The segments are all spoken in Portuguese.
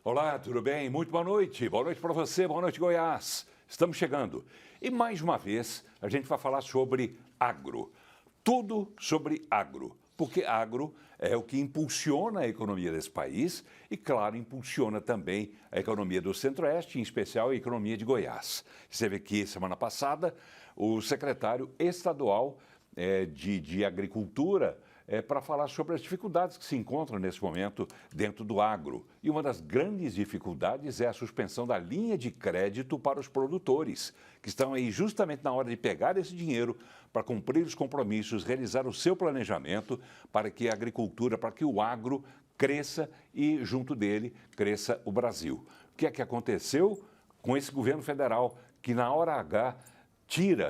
Olá, tudo bem? Muito boa noite. Boa noite para você, boa noite, Goiás. Estamos chegando. E mais uma vez, a gente vai falar sobre agro. Tudo sobre agro. Porque agro é o que impulsiona a economia desse país e, claro, impulsiona também a economia do Centro-Oeste, em especial a economia de Goiás. Você vê que semana passada o secretário estadual de Agricultura para falar sobre as dificuldades que se encontram nesse momento dentro do agro. E uma das grandes dificuldades é a suspensão da linha de crédito para os produtores, que estão aí justamente na hora de pegar esse dinheiro para cumprir os compromissos, realizar o seu planejamento para que a agricultura, para que o agro cresça e, junto dele, cresça o Brasil. O que é que aconteceu com esse governo federal que, na hora H,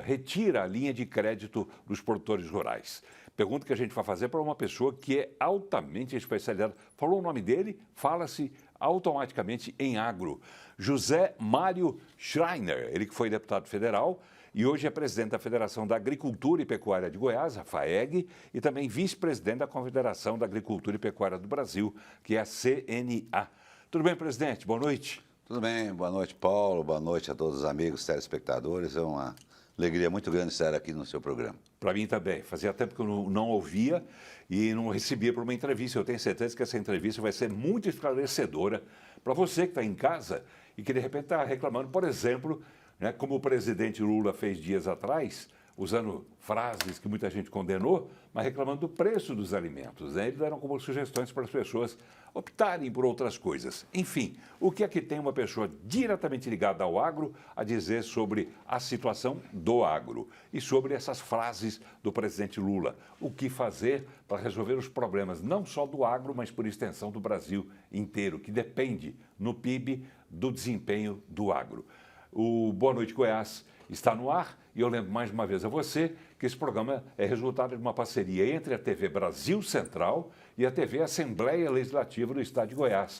retira a linha de crédito dos produtores rurais? Pergunta que a gente vai fazer para uma pessoa que é altamente especializada. Falou o nome dele, fala-se automaticamente em agro. José Mário Schreiner, ele que foi deputado federal e hoje é presidente da Federação da Agricultura e Pecuária de Goiás, a FAEG, e também vice-presidente da Confederação da Agricultura e Pecuária do Brasil, que é a CNA. Tudo bem, presidente? Boa noite. Tudo bem, boa noite, Paulo, boa noite a todos os amigos telespectadores. É uma alegria muito grande estar aqui no seu programa. Para mim também. Fazia tempo que eu não ouvia e não recebia para uma entrevista. Eu tenho certeza que essa entrevista vai ser muito esclarecedora para você que está em casa e que de repente está reclamando, por exemplo, né, como o presidente Lula fez dias atrás, usando frases que muita gente condenou, mas reclamando do preço dos alimentos. Né? Eles deram como sugestões para as pessoas optarem por outras coisas. Enfim, o que é que tem uma pessoa diretamente ligada ao agro a dizer sobre a situação do agro e sobre essas frases do presidente Lula? O que fazer para resolver os problemas não só do agro, mas por extensão do Brasil inteiro, que depende no PIB do desempenho do agro. O Boa Noite Goiás está no ar e eu lembro mais uma vez a você que esse programa é resultado de uma parceria entre a TV Brasil Central e a TV Assembleia Legislativa do Estado de Goiás.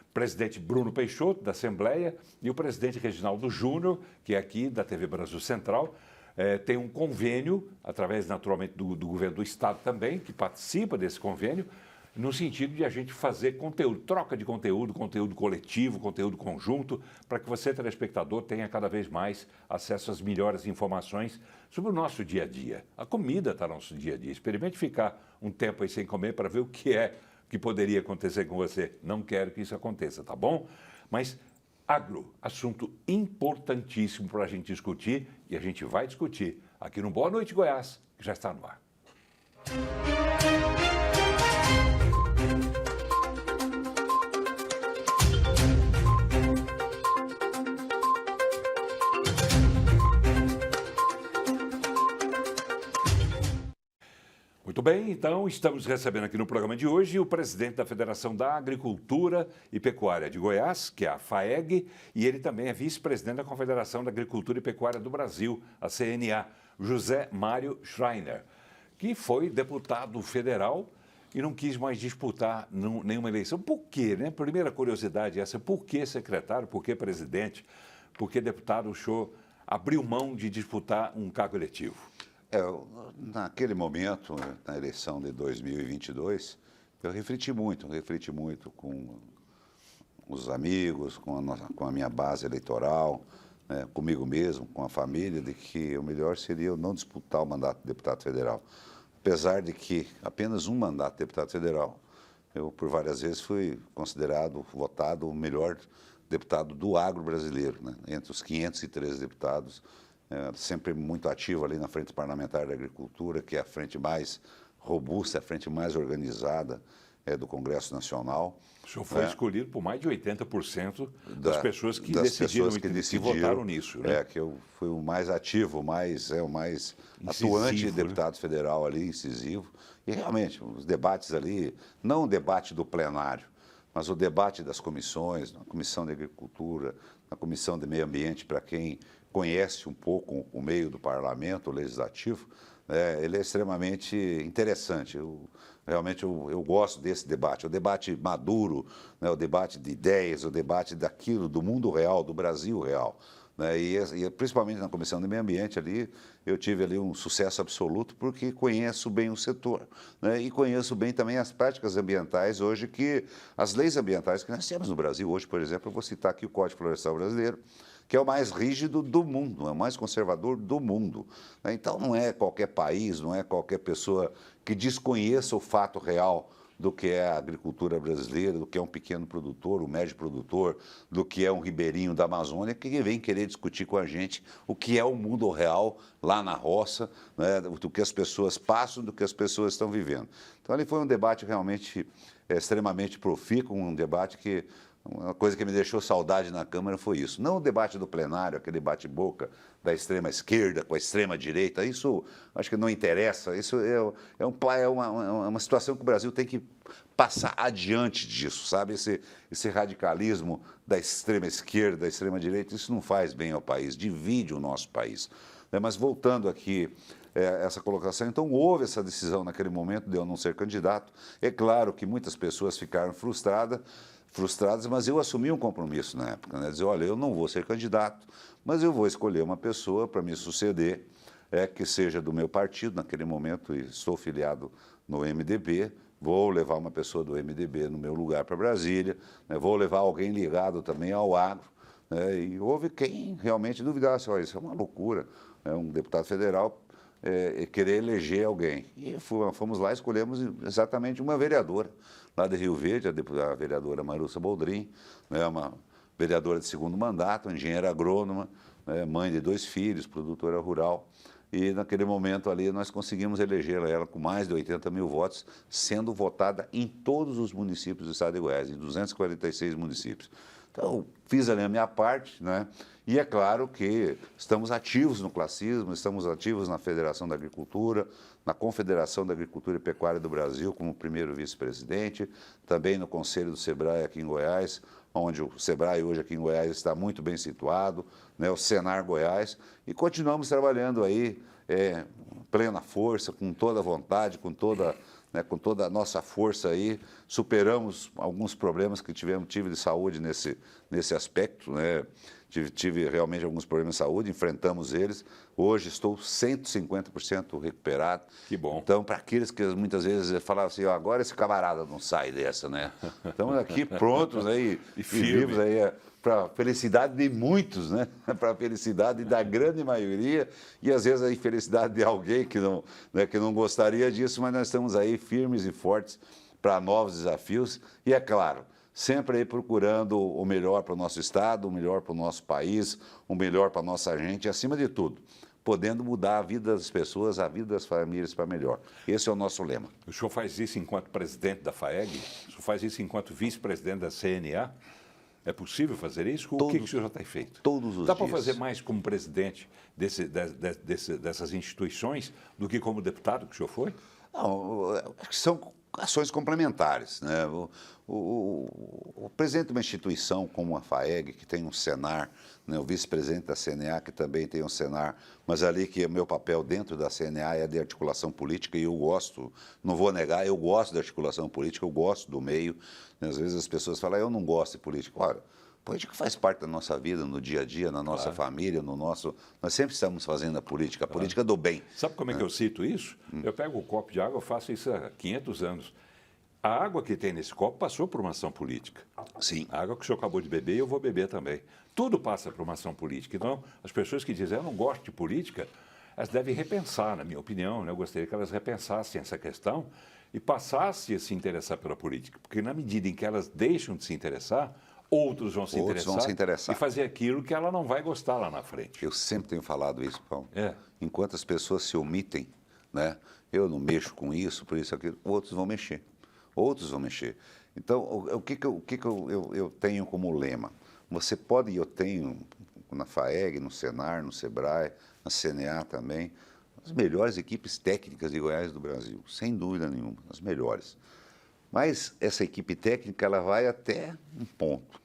O presidente Bruno Peixoto, da Assembleia, e o presidente Reginaldo Júnior, que é aqui da TV Brasil Central, tem um convênio, através naturalmente do governo do Estado também, que participa desse convênio, no sentido de a gente fazer conteúdo, troca de conteúdo, conteúdo coletivo, conteúdo conjunto, para que você, telespectador, tenha cada vez mais acesso às melhores informações sobre o nosso dia a dia. A comida está no nosso dia a dia. Experimente ficar um tempo aí sem comer para ver o que poderia acontecer com você. Não quero que isso aconteça, tá bom? Mas agro, assunto importantíssimo para a gente discutir e a gente vai discutir aqui no Boa Noite Goiás, que já está no ar. Muito bem, então estamos recebendo aqui no programa de hoje o presidente da Federação da Agricultura e Pecuária de Goiás, que é a FAEG, e ele também é vice-presidente da Confederação da Agricultura e Pecuária do Brasil, a CNA, José Mário Schreiner, que foi deputado federal e não quis mais disputar nenhuma eleição. Por quê, né? Primeira curiosidade essa, por que secretário, por que presidente, por que deputado o senhor abriu mão de disputar um cargo eletivo? Naquele momento, na eleição de 2022, eu refleti muito com os amigos, com a minha base eleitoral, né, comigo mesmo, com a família, de que o melhor seria eu não disputar o mandato de deputado federal. Apesar de que apenas um mandato de deputado federal, eu por várias vezes fui considerado, votado o melhor deputado do agro brasileiro, né, entre os 513 deputados, sempre muito ativo ali na Frente Parlamentar da Agricultura, que é a frente mais robusta, a frente mais organizada do Congresso Nacional. O senhor foi escolhido por mais de 80% das pessoas que decidiram e votaram nisso. Né? Que eu fui o mais ativo, o mais atuante deputado federal ali, incisivo. E realmente, os debates ali, não o debate do plenário, mas o debate das comissões, na Comissão de Agricultura, na Comissão de Meio Ambiente, para quem conhece um pouco o meio do parlamento, o legislativo, ele é extremamente interessante. Realmente eu gosto desse debate, o debate maduro, né, o debate de ideias, o debate daquilo, do mundo real, do Brasil real. né? E principalmente na Comissão do Meio Ambiente ali, eu tive ali um sucesso absoluto porque conheço bem o setor, né? E conheço bem também as práticas ambientais hoje as leis ambientais que nós temos no Brasil hoje, por exemplo, eu vou citar aqui o Código Florestal Brasileiro, que é o mais rígido do mundo, é o mais conservador do mundo, né? Então não é qualquer país, não é qualquer pessoa que desconheça o fato real do que é a agricultura brasileira, do que é um pequeno produtor, um médio produtor, do que é um ribeirinho da Amazônia, que vem querer discutir com a gente o que é o mundo real lá na roça, né, do que as pessoas passam, do que as pessoas estão vivendo. Então, ali foi um debate realmente extremamente profícuo, um debate que... Uma coisa que me deixou saudade na Câmara foi isso. Não o debate do plenário, aquele bate-boca da extrema esquerda com a extrema direita. Isso acho que não interessa. Isso é uma situação que o Brasil tem que passar adiante disso, sabe? Esse radicalismo da extrema esquerda, da extrema direita, isso não faz bem ao país, divide o nosso país. Mas voltando aqui essa colocação, então houve essa decisão naquele momento de eu não ser candidato. É claro que muitas pessoas ficaram frustradas, mas eu assumi um compromisso na época, né? Dizer, olha, eu não vou ser candidato, mas eu vou escolher uma pessoa para me suceder, que seja do meu partido, naquele momento estou filiado no MDB, vou levar uma pessoa do MDB no meu lugar para Brasília, né? Vou levar alguém ligado também ao agro, né? E houve quem realmente duvidasse, olha, isso é uma loucura, né? Um deputado federal querer eleger alguém. E fomos lá e escolhemos exatamente uma vereadora, lá de Rio Verde, a vereadora Marussa Boldrin, né, uma vereadora de segundo mandato, engenheira agrônoma, né, mãe de 2 filhos, produtora rural. E naquele momento ali nós conseguimos eleger ela com mais de 80 mil votos, sendo votada em todos os municípios do estado de Goiás, em 246 municípios. Então, fiz ali a minha parte, né? E é claro que estamos ativos no classismo, estamos ativos na Federação da Agricultura, na Confederação da Agricultura e Pecuária do Brasil, como primeiro vice-presidente, também no Conselho do Sebrae aqui em Goiás, onde o Sebrae hoje aqui em Goiás está muito bem situado, né? O Senar Goiás, e continuamos trabalhando aí plena força, com toda a vontade, com toda a nossa força aí, superamos alguns problemas que tive de saúde nesse aspecto, né? Tive realmente alguns problemas de saúde, enfrentamos eles. Hoje estou 150% recuperado. Que bom. Então, para aqueles que muitas vezes falavam assim, ó, agora esse camarada não sai dessa, né? Estamos aqui prontos aí, e vivos aí para a felicidade de muitos, né? Para a felicidade da grande maioria e às vezes a infelicidade de alguém que não gostaria disso, mas nós estamos aí firmes e fortes para novos desafios e, é claro, sempre aí procurando o melhor para o nosso estado, o melhor para o nosso país, o melhor para a nossa gente, e, acima de tudo, podendo mudar a vida das pessoas, a vida das famílias para melhor. Esse é o nosso lema. O senhor faz isso enquanto presidente da FAEG? O senhor faz isso enquanto vice-presidente da CNA? É possível fazer isso? O que o senhor já tem feito? Todos os dias. Dá para fazer mais como presidente dessas instituições do que como deputado que o senhor foi? Não, acho que são ações complementares, né? O presidente de uma instituição como a FAEG, que tem um Senar, né? O vice-presidente da CNA, que também tem um Senar, mas ali que o meu papel dentro da CNA é de articulação política e eu gosto, não vou negar, eu gosto da articulação política, eu gosto do meio. Às vezes as pessoas falam, eu não gosto de política. Ora, política faz parte da nossa vida, no dia a dia, na nossa família, nós sempre estamos fazendo a política do bem. Sabe como é que eu cito isso? Eu pego um copo de água, eu faço isso há 500 anos. A água que tem nesse copo passou por uma ação política. Sim. A água que o senhor acabou de beber, eu vou beber também. Tudo passa por uma ação política. Então, as pessoas que dizem, eu não gosto de política, elas devem repensar, na minha opinião, né? Eu gostaria que elas repensassem essa questão e passassem a se interessar pela política. Porque na medida em que elas deixam de se interessar, outros vão se interessar e fazer aquilo que ela não vai gostar lá na frente. Eu sempre tenho falado isso, Paulo. Enquanto as pessoas se omitem, né? Eu não mexo com isso, por isso, aquilo, outros vão mexer. Outros vão mexer. Então, o que eu tenho como lema? Você pode, e eu tenho na FAEG, no Senar, no Sebrae, na CNA também, as melhores equipes técnicas de Goiás do Brasil, sem dúvida nenhuma, as melhores. Mas essa equipe técnica, ela vai até um ponto.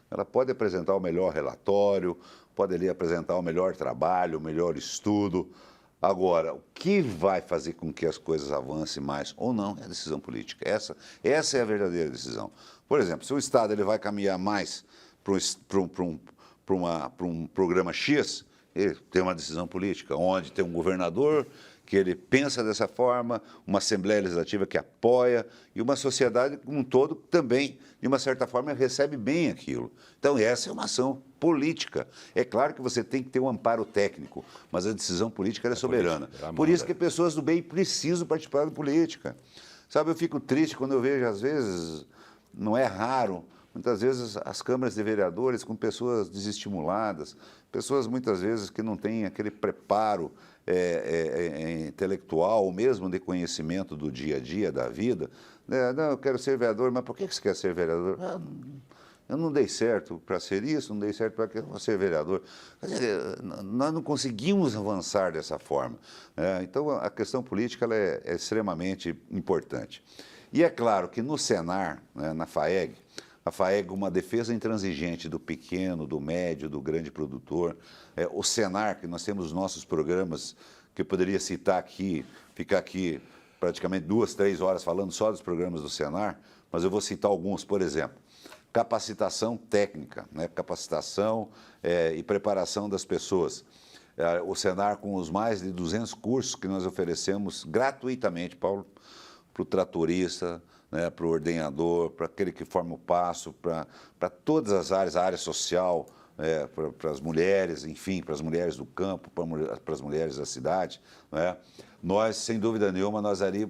Ela pode apresentar o melhor relatório, pode ali apresentar o melhor trabalho, o melhor estudo. Agora, o que vai fazer com que as coisas avancem mais ou não é a decisão política. Essa é a verdadeira decisão. Por exemplo, se o Estado ele vai caminhar mais para para um programa X, ele tem uma decisão política, onde tem um governador que ele pensa dessa forma, uma Assembleia Legislativa que apoia e uma sociedade como um todo também, de uma certa forma, recebe bem aquilo. Então, essa é uma ação política. É claro que você tem que ter um amparo técnico, mas a decisão política é soberana. Por isso que pessoas do bem precisam participar da política. Sabe, eu fico triste quando eu vejo, às vezes, não é raro, muitas vezes as câmaras de vereadores com pessoas desestimuladas, pessoas muitas vezes que não têm aquele preparo intelectual, ou mesmo de conhecimento do dia a dia, da vida. Não, eu quero ser vereador, mas por que você quer ser vereador? Eu não dei certo para ser isso, não dei certo para ser vereador. Quer dizer, nós não conseguimos avançar dessa forma. Então, a questão política ela é extremamente importante. E é claro que no Senar, na FAEG, a FAEG, uma defesa intransigente do pequeno, do médio, do grande produtor. O Senar, que nós temos os nossos programas, que eu poderia citar aqui, ficar aqui praticamente 2, 3 horas falando só dos programas do Senar, mas eu vou citar alguns, por exemplo. Capacitação técnica, capacitação e preparação das pessoas. O Senar, com os mais de 200 cursos que nós oferecemos gratuitamente, Paulo, para o tratorista, para o ordenhador, para aquele que forma o passo, para todas as áreas, a área social, para as mulheres, enfim, para as mulheres do campo, para as mulheres da cidade. Nós, sem dúvida nenhuma, nós ali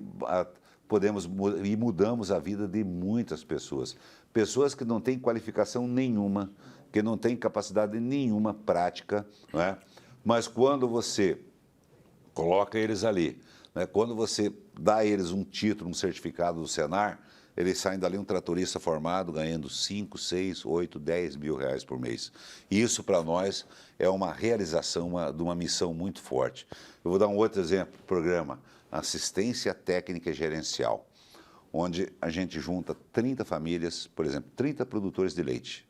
podemos e mudamos a vida de muitas pessoas. Pessoas que não têm qualificação nenhuma, que não têm capacidade nenhuma prática, mas quando você coloca eles ali, quando você dá a eles um título, um certificado do Senar, eles saem dali um tratorista formado ganhando 5, 6, 8, 10 mil reais por mês. E isso, para nós, é uma realização de uma missão muito forte. Eu vou dar um outro exemplo, programa Assistência Técnica e Gerencial, onde a gente junta 30 famílias, por exemplo, 30 produtores de leite,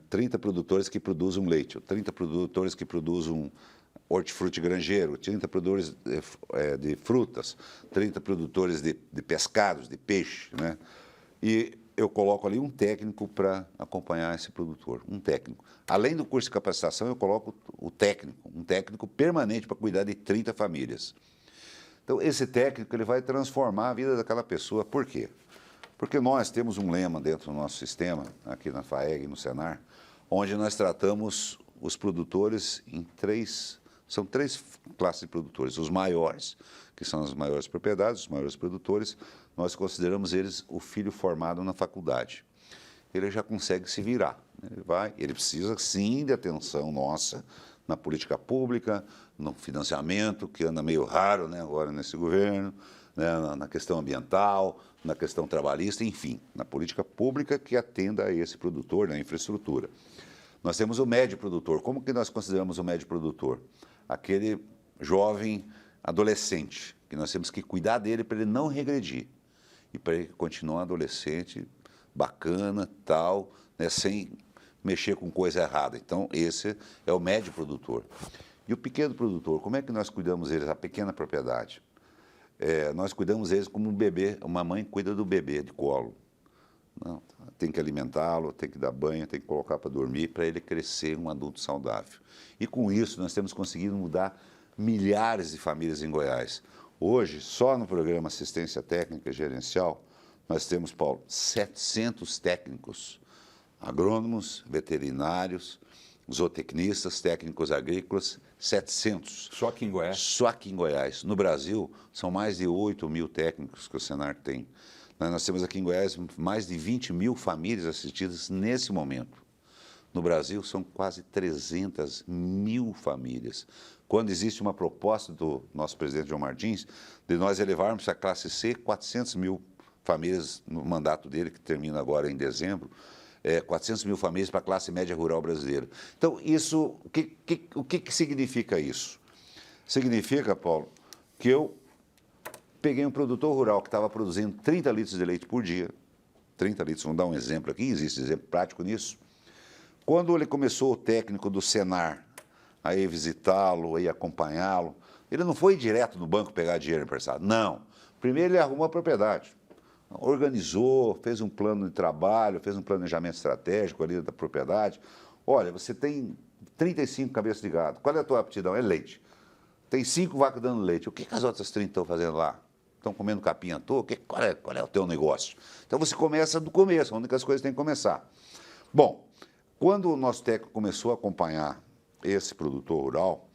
30 produtores que produzem leite, 30 produtores que produzem hortifruti granjeiro, 30 produtores de frutas, 30 produtores de pescados, de peixe, E eu coloco ali um técnico para acompanhar esse produtor, um técnico. Além do curso de capacitação, eu coloco o técnico, um técnico permanente para cuidar de 30 famílias. Então, esse técnico ele vai transformar a vida daquela pessoa. Por quê? Porque nós temos um lema dentro do nosso sistema, aqui na FAEG e no Senar, onde nós tratamos os produtores em são 3 classes de produtores. Os maiores, que são as maiores propriedades, os maiores produtores, nós consideramos eles o filho formado na faculdade. Ele já consegue se virar. Ele precisa, sim, de atenção nossa na política pública, no financiamento, que anda meio raro agora nesse governo, na questão ambiental, na questão trabalhista, enfim, na política pública que atenda a esse produtor, na infraestrutura. Nós temos o médio produtor. Como que nós consideramos o médio produtor? Aquele jovem adolescente, que nós temos que cuidar dele para ele não regredir e para ele continuar adolescente, bacana, tal, sem mexer com coisa errada. Então, esse é o médio produtor. E o pequeno produtor, como é que nós cuidamos deles? A pequena propriedade. Nós cuidamos deles como um bebê, uma mãe cuida do bebê de colo. Não, tem que alimentá-lo, tem que dar banho, tem que colocar para dormir, para ele crescer um adulto saudável. E com isso nós temos conseguido mudar milhares de famílias em Goiás. Hoje, só no programa Assistência Técnica e Gerencial, nós temos, Paulo, 700 técnicos, agrônomos, veterinários, zootecnistas, técnicos agrícolas, 700. Só aqui em Goiás? Só aqui em Goiás. No Brasil, são mais de 8 mil técnicos que o Senar tem. Nós temos aqui em Goiás mais de 20 mil famílias assistidas nesse momento. No Brasil, são quase 300 mil famílias. Quando existe uma proposta do nosso presidente João Martins de nós elevarmos a classe C 400 mil famílias no mandato dele, que termina agora em dezembro, 400 mil famílias para a classe média rural brasileira. Então, isso, o que significa isso? Significa, Paulo, que eu peguei um produtor rural que estava produzindo 30 litros de leite por dia, 30 litros, vamos dar um exemplo aqui, existe exemplo prático nisso. Quando ele começou, o técnico do Senar, a ir visitá-lo, a ir acompanhá-lo, ele não foi direto no banco pegar dinheiro emprestado, não. Primeiro ele arrumou a propriedade, organizou, fez um plano de trabalho, fez um planejamento estratégico ali da propriedade, olha, você tem 35 cabeças de gado, qual é a tua aptidão? É leite. Tem 5 vacas dando leite, o que as outras 30 estão fazendo lá? Estão comendo capim à toa? Qual é o teu negócio? Então você começa do começo, onde as coisas têm que começar. Bom, quando o nosso técnico começou a acompanhar esse produtor rural,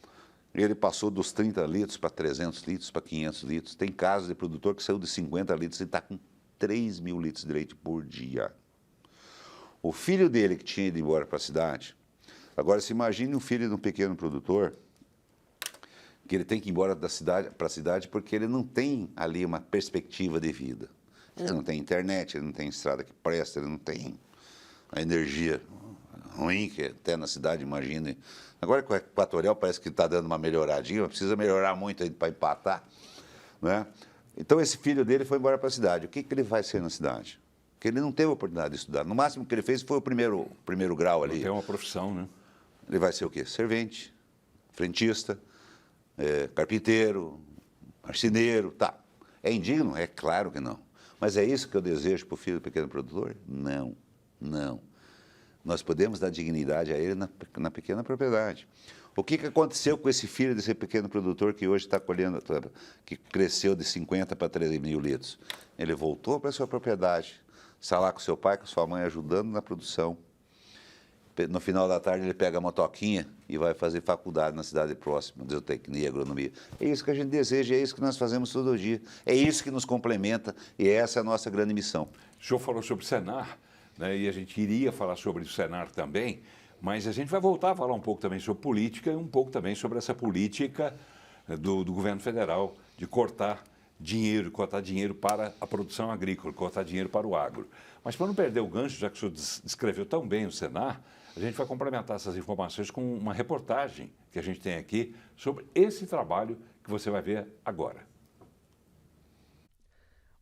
ele passou dos 30 litros para 300 litros, para 500 litros. Tem casos de produtor que saiu de 50 litros e está com 3 mil litros de leite por dia. O filho dele que tinha ido embora para a cidade, agora se imagine um filho de um pequeno produtor que ele tem que ir embora da cidade para a cidade porque ele não tem ali uma perspectiva de vida. Ele não tem internet, ele não tem estrada que presta, ele não tem a energia ruim que até na cidade, imagine. Agora com o Equatorial parece que está dando uma melhoradinha, mas precisa melhorar muito ainda para empatar, né? Então esse filho dele foi embora para a cidade. O que ele vai ser na cidade? Porque ele não teve a oportunidade de estudar. No máximo que ele fez foi o primeiro grau ali. Não tem uma profissão, né? Ele vai ser o quê? Servente, frentista, carpinteiro, marceneiro, tá. É indigno? É claro que não. Mas é isso que eu desejo para o filho do pequeno produtor? Não, não. Nós podemos dar dignidade a ele na pequena propriedade. O que aconteceu com esse filho desse pequeno produtor que hoje está colhendo, que cresceu de 50 para 13 mil litros? Ele voltou para a sua propriedade, está lá com seu pai, com sua mãe, ajudando na produção. No final da tarde ele pega a motoquinha e vai fazer faculdade na cidade próxima, de zootecnia, agronomia. É isso que a gente deseja, é isso que nós fazemos todo dia. É isso que nos complementa e essa é a nossa grande missão. O senhor falou sobre o Senar, né, e a gente iria falar sobre o Senar também, mas a gente vai voltar a falar um pouco também sobre política e um pouco também sobre essa política do governo federal de cortar dinheiro para a produção agrícola, cortar dinheiro para o agro. Mas para não perder o gancho, já que o senhor descreveu tão bem o Senar, a gente vai complementar essas informações com uma reportagem que a gente tem aqui sobre esse trabalho que você vai ver agora.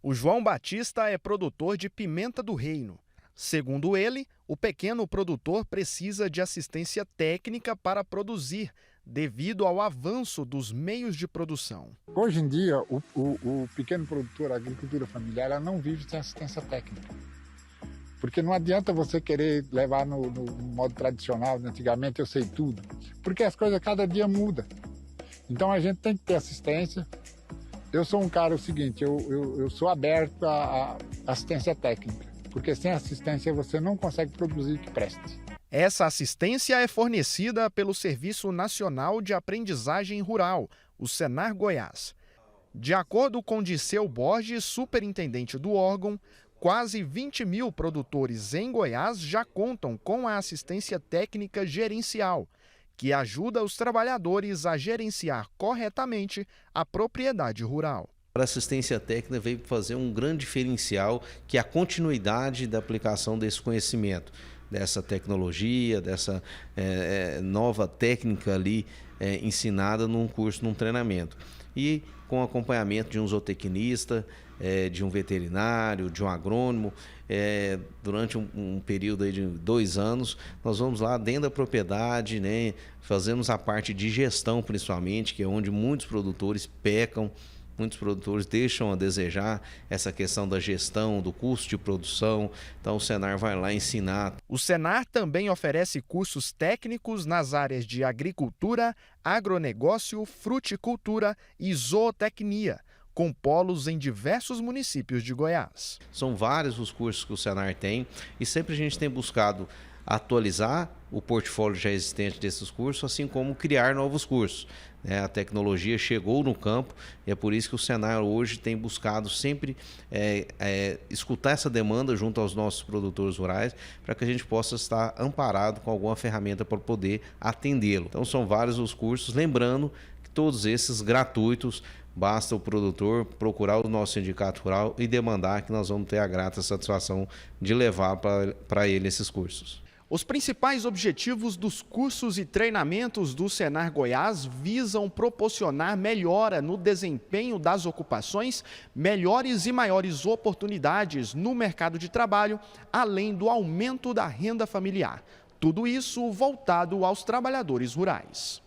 O João Batista é produtor de pimenta do reino. Segundo ele, o pequeno produtor precisa de assistência técnica para produzir, devido ao avanço dos meios de produção. Hoje em dia, o pequeno produtor, a agricultura familiar, ela não vive sem assistência técnica. Porque não adianta você querer levar no modo tradicional, antigamente eu sei tudo, porque as coisas cada dia mudam. Então a gente tem que ter assistência. Eu sou um cara, o seguinte, eu sou aberto à assistência técnica, porque sem assistência você não consegue produzir o que preste. Essa assistência é fornecida pelo Serviço Nacional de Aprendizagem Rural, o Senar Goiás. De acordo com Diceu Borges, superintendente do órgão, quase 20 mil produtores em Goiás já contam com a assistência técnica gerencial, que ajuda os trabalhadores a gerenciar corretamente a propriedade rural. A assistência técnica veio fazer um grande diferencial, que é a continuidade da aplicação desse conhecimento, dessa tecnologia, dessa nova técnica ali ensinada num curso, num treinamento. E com acompanhamento de um zootecnista, de um veterinário, de um agrônomo, durante um período aí de 2 anos, nós vamos lá dentro da propriedade, né, fazemos a parte de gestão principalmente, que é onde muitos produtores pecam. Muitos produtores deixam a desejar essa questão da gestão, do custo de produção. Então o Senar vai lá ensinar. O Senar também oferece cursos técnicos nas áreas de agricultura, agronegócio, fruticultura e zootecnia, com polos em diversos municípios de Goiás. São vários os cursos que o Senar tem e sempre a gente tem buscado atualizar o portfólio já existente desses cursos, assim como criar novos cursos. A tecnologia chegou no campo e é por isso que o Senar hoje tem buscado sempre escutar essa demanda junto aos nossos produtores rurais para que a gente possa estar amparado com alguma ferramenta para poder atendê-lo. Então são vários os cursos, lembrando que todos esses gratuitos, basta o produtor procurar o nosso sindicato rural e demandar que nós vamos ter a grata satisfação de levar para ele esses cursos. Os principais objetivos dos cursos e treinamentos do Senar Goiás visam proporcionar melhora no desempenho das ocupações, melhores e maiores oportunidades no mercado de trabalho, além do aumento da renda familiar. Tudo isso voltado aos trabalhadores rurais.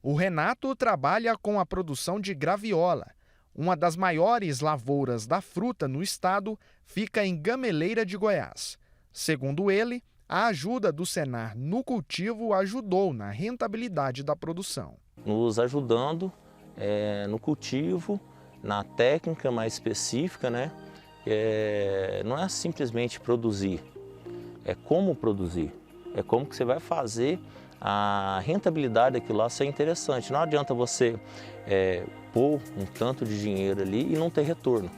O Renato trabalha com a produção de graviola. Uma das maiores lavouras da fruta no estado fica em Gameleira de Goiás. Segundo ele, A ajuda do Senar no cultivo ajudou na rentabilidade da produção. Nos ajudando no cultivo, na técnica mais específica, né? Não é simplesmente produzir, é como produzir, é como que você vai fazer a rentabilidade daquilo lá ser interessante. Não adianta você pôr um tanto de dinheiro ali e não ter retorno.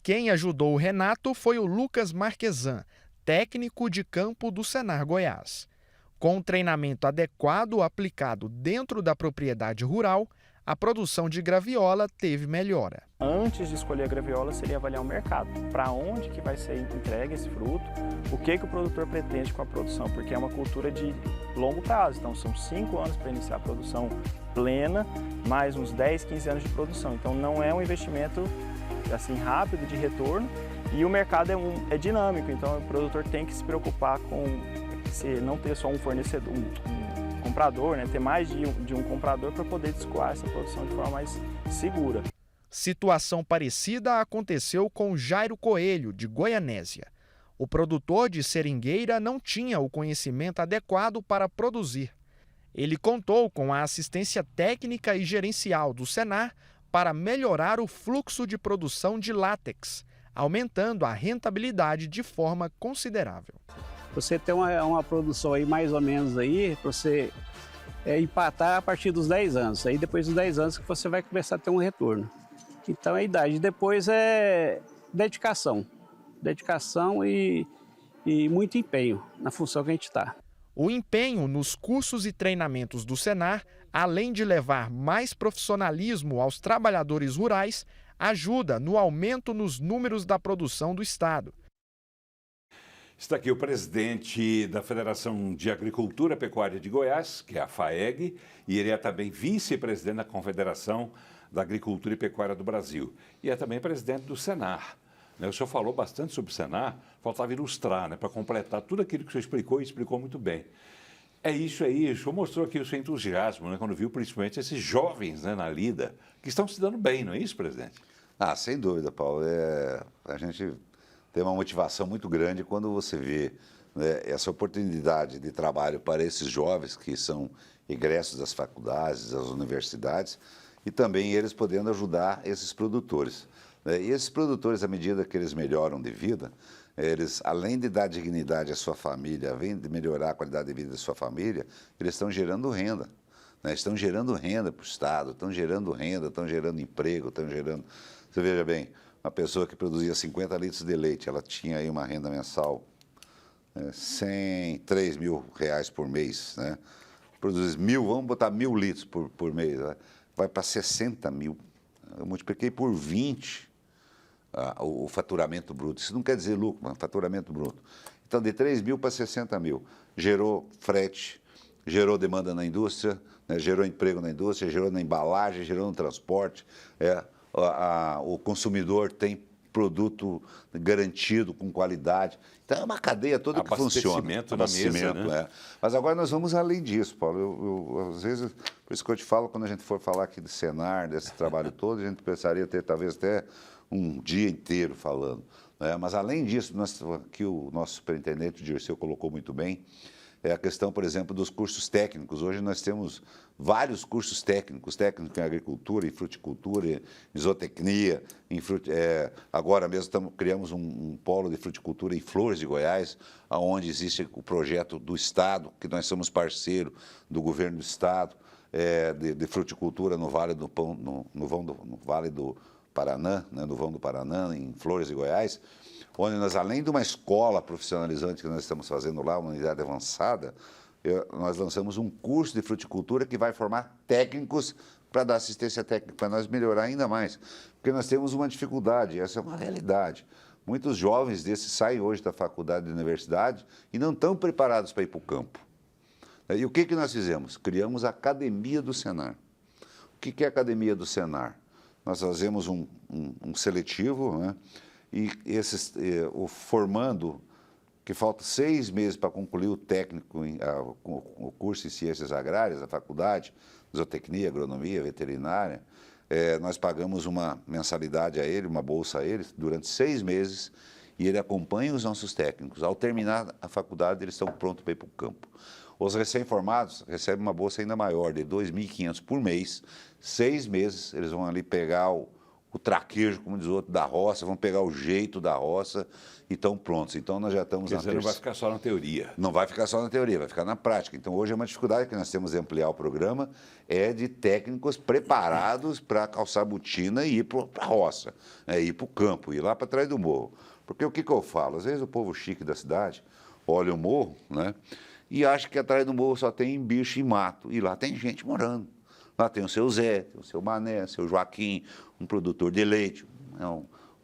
Quem ajudou o Renato foi o Lucas Marquesan, técnico de campo do Senar Goiás. Com um treinamento adequado aplicado dentro da propriedade rural, a produção de graviola teve melhora. Antes de escolher a graviola, seria avaliar o mercado. Para onde que vai ser entregue esse fruto, o que o produtor pretende com a produção, porque é uma cultura de longo prazo. Então, são 5 anos para iniciar a produção plena, mais uns 10, 15 anos de produção. Então, não é um investimento assim rápido de retorno e o mercado é dinâmico. Então, o produtor tem que se preocupar com não ter só um fornecedor, um comprador, né? Ter mais de um comprador para poder escoar essa produção de forma mais segura. Situação parecida aconteceu com Jairo Coelho, de Goianésia. O produtor de seringueira não tinha o conhecimento adequado para produzir. Ele contou com a assistência técnica e gerencial do Senar para melhorar o fluxo de produção de látex, aumentando a rentabilidade de forma considerável. Você tem uma produção aí mais ou menos aí, para você empatar a partir dos 10 anos. Aí depois dos 10 anos que você vai começar a ter um retorno. Então a idade. Depois é dedicação. Dedicação e muito empenho na função que a gente está. O empenho nos cursos e treinamentos do Senar, além de levar mais profissionalismo aos trabalhadores rurais, ajuda no aumento nos números da produção do Estado. Está aqui o presidente da Federação de Agricultura e Pecuária de Goiás, que é a FAEG, e ele é também vice-presidente da Confederação da Agricultura e Pecuária do Brasil. E é também presidente do Senar. O senhor falou bastante sobre o Senar, faltava ilustrar, para completar tudo aquilo que o senhor explicou e explicou muito bem. É isso aí, o senhor mostrou aqui o seu entusiasmo, quando viu principalmente esses jovens na lida, que estão se dando bem, não é isso, presidente? Ah, sem dúvida, Paulo. A gente tem uma motivação muito grande quando você vê essa oportunidade de trabalho para esses jovens que são egressos das faculdades, das universidades, e também eles podendo ajudar esses produtores. E esses produtores, à medida que eles melhoram de vida, eles, além de dar dignidade à sua família, além de melhorar a qualidade de vida da sua família, eles estão gerando renda. Estão gerando renda para o Estado, estão gerando renda, estão gerando emprego, estão gerando... Você veja bem, uma pessoa que produzia 50 litros de leite, ela tinha aí uma renda mensal, 3 mil reais por mês, né? Produz 1.000, vamos botar 1.000 litros por mês, vai para 60 mil. Eu multipliquei por 20 o faturamento bruto. Isso não quer dizer lucro, mas faturamento bruto. Então, de 3 mil para 60 mil, gerou frete, gerou demanda na indústria, gerou emprego na indústria, gerou na embalagem, gerou no transporte. O consumidor tem produto garantido, com qualidade. Então, é uma cadeia toda que funciona. Abastecimento na mesa, né? Mas agora nós vamos além disso, Paulo. Às vezes, por isso que eu te falo, quando a gente for falar aqui do Senar, desse trabalho todo, a gente precisaria ter talvez até um dia inteiro falando. Mas, além disso, que o nosso superintendente, o Dirceu, colocou muito bem, é a questão, por exemplo, dos cursos técnicos. Hoje nós temos vários cursos técnicos em agricultura, em fruticultura, em zootecnia. Agora mesmo criamos um polo de fruticultura em Flores de Goiás, onde existe o projeto do Estado, que nós somos parceiro do governo do Estado, de fruticultura no Vale do Vale do Paraná, no Vão do Paraná, em Flores de Goiás, onde nós, além de uma escola profissionalizante que nós estamos fazendo lá, uma unidade avançada, nós lançamos um curso de fruticultura que vai formar técnicos para dar assistência técnica, para nós melhorar ainda mais. Porque nós temos uma dificuldade, essa é uma realidade. Muitos jovens desses saem hoje da faculdade e da universidade e não estão preparados para ir para o campo. E o que nós fizemos? Criamos a Academia do Senar. O que é a Academia do Senar? Nós fazemos um seletivo, e o formando, que falta 6 meses para concluir o técnico, o curso em Ciências Agrárias, a faculdade, zootecnia, agronomia, veterinária, nós pagamos uma mensalidade a ele, uma bolsa a ele, durante 6 meses, e ele acompanha os nossos técnicos. Ao terminar a faculdade, eles estão prontos para ir para o campo. Os recém-formados recebem uma bolsa ainda maior, de R$ 2.500 por mês. 6 meses, eles vão ali pegar o traquejo, como diz o outro, da roça, vão pegar o jeito da roça e estão prontos. Então, nós já estamos Quer dizer, não vai ficar só na teoria. Não vai ficar só na teoria, vai ficar na prática. Então, hoje é uma dificuldade que nós temos de ampliar o programa, é de técnicos preparados para calçar a botina e ir para a roça, ir para o campo, ir lá para trás do morro. Porque o que eu falo? Às vezes o povo chique da cidade olha o morro, né, e acha que atrás do morro só tem bicho e mato. E lá tem gente morando. Lá tem o seu Zé, tem o seu Mané, o seu Joaquim, um produtor de leite,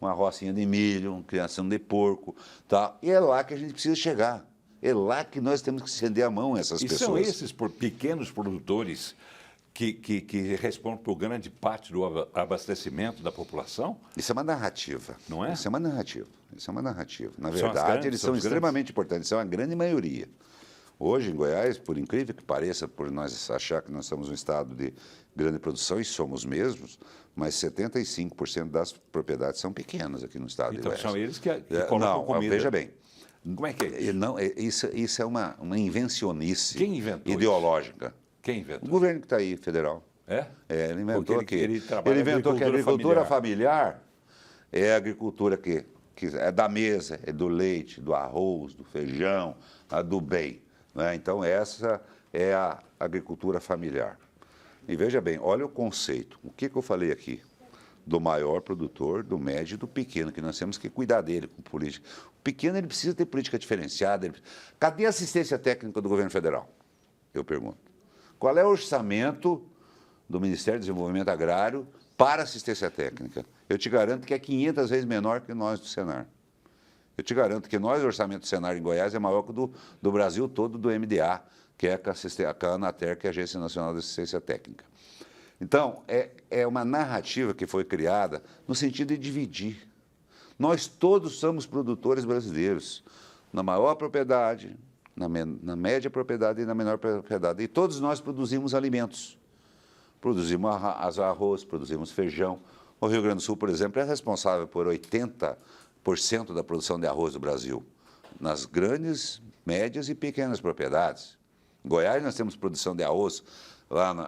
uma rocinha de milho, uma criação de porco. Tá? E é lá que a gente precisa chegar. É lá que nós temos que estender a mão a essas pessoas. E são esses pequenos produtores que respondem por grande parte do abastecimento da população? Isso é uma narrativa. Não é? Isso é uma narrativa. Isso é uma narrativa. Na São verdade, eles são os extremamente importantes. São a grande maioria. Hoje, em Goiás, por incrível que pareça, por nós achar que nós somos um estado de grande produção, e somos mesmos, mas 75% das propriedades são pequenas aqui no estado de Goiás. Então, são eles que colocam comida. Veja bem. Como é que é isso? Não, isso é uma invencionice Quem inventou ideológica. Isso? Quem inventou? O governo que está aí, federal. É? Ele inventou ele inventou que a agricultura familiar é a agricultura que é da mesa, é do leite, do arroz, do feijão, do bem. Né? Então, essa é a agricultura familiar. E veja bem, olha o conceito. O que eu falei aqui? Do maior produtor, do médio e do pequeno, que nós temos que cuidar dele com política. O pequeno ele precisa ter política diferenciada. Cadê a assistência técnica do governo federal? Eu pergunto. Qual é o orçamento do Ministério do Desenvolvimento Agrário para assistência técnica? Eu te garanto que é 500 vezes menor que nós do Senar. Eu te garanto que nós, o orçamento do Senar em Goiás é maior que o do Brasil todo, do MDA, que é a Anater, que é a Agência Nacional de Assistência Técnica. Então, é uma narrativa que foi criada no sentido de dividir. Nós todos somos produtores brasileiros, na maior propriedade, na média propriedade e na menor propriedade. E todos nós produzimos alimentos. Produzimos arroz, produzimos feijão. O Rio Grande do Sul, por exemplo, é responsável por 80% da produção de arroz do Brasil, nas grandes, médias e pequenas propriedades. Em Goiás nós temos produção de arroz,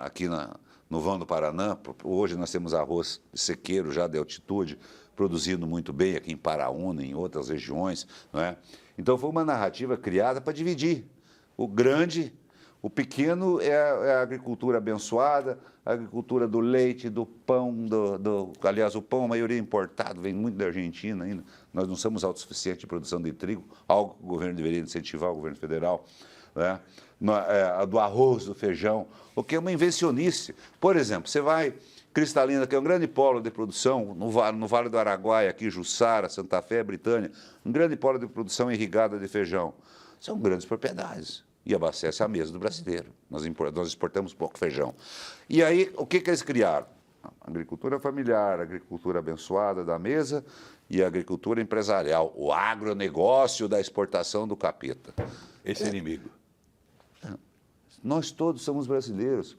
aqui no Vão do Paraná, hoje nós temos arroz sequeiro já de altitude, produzindo muito bem aqui em Paraúna, em outras regiões. Não é? Então foi uma narrativa criada para dividir. O grande, o pequeno é a agricultura abençoada, a agricultura do leite, do pão, aliás, o pão, a maioria é importado, vem muito da Argentina ainda. Nós não somos autossuficientes em produção de trigo, algo que o governo deveria incentivar, o governo federal. Né? Do arroz, do feijão, o que é uma invencionice. Por exemplo, você vai, Cristalina, que é um grande polo de produção, no Vale do Araguaia, aqui, Jussara, Santa Fé, Britânia, um grande polo de produção irrigada de feijão. São grandes propriedades e abastece a mesa do brasileiro. Nós exportamos pouco feijão. E aí, o que eles criaram? Agricultura familiar, agricultura abençoada da mesa e agricultura empresarial, o agronegócio da exportação do capeta. Esse inimigo. Nós todos somos brasileiros.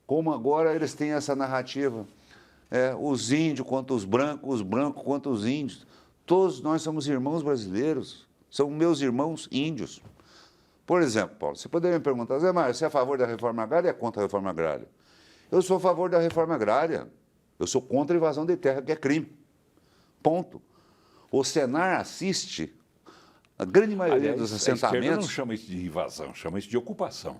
Como agora eles têm essa narrativa. Os índios contra os brancos contra os índios. Todos nós somos irmãos brasileiros. São meus irmãos índios. Por exemplo, Paulo, você poderia me perguntar, Zé Mário, você é a favor da reforma agrária ou é contra a reforma agrária? Eu sou a favor da reforma agrária. Eu sou contra a invasão de terra, que é crime. Ponto. O Senar assiste a grande maioria dos assentamentos. A não chama isso de invasão, chama isso de ocupação.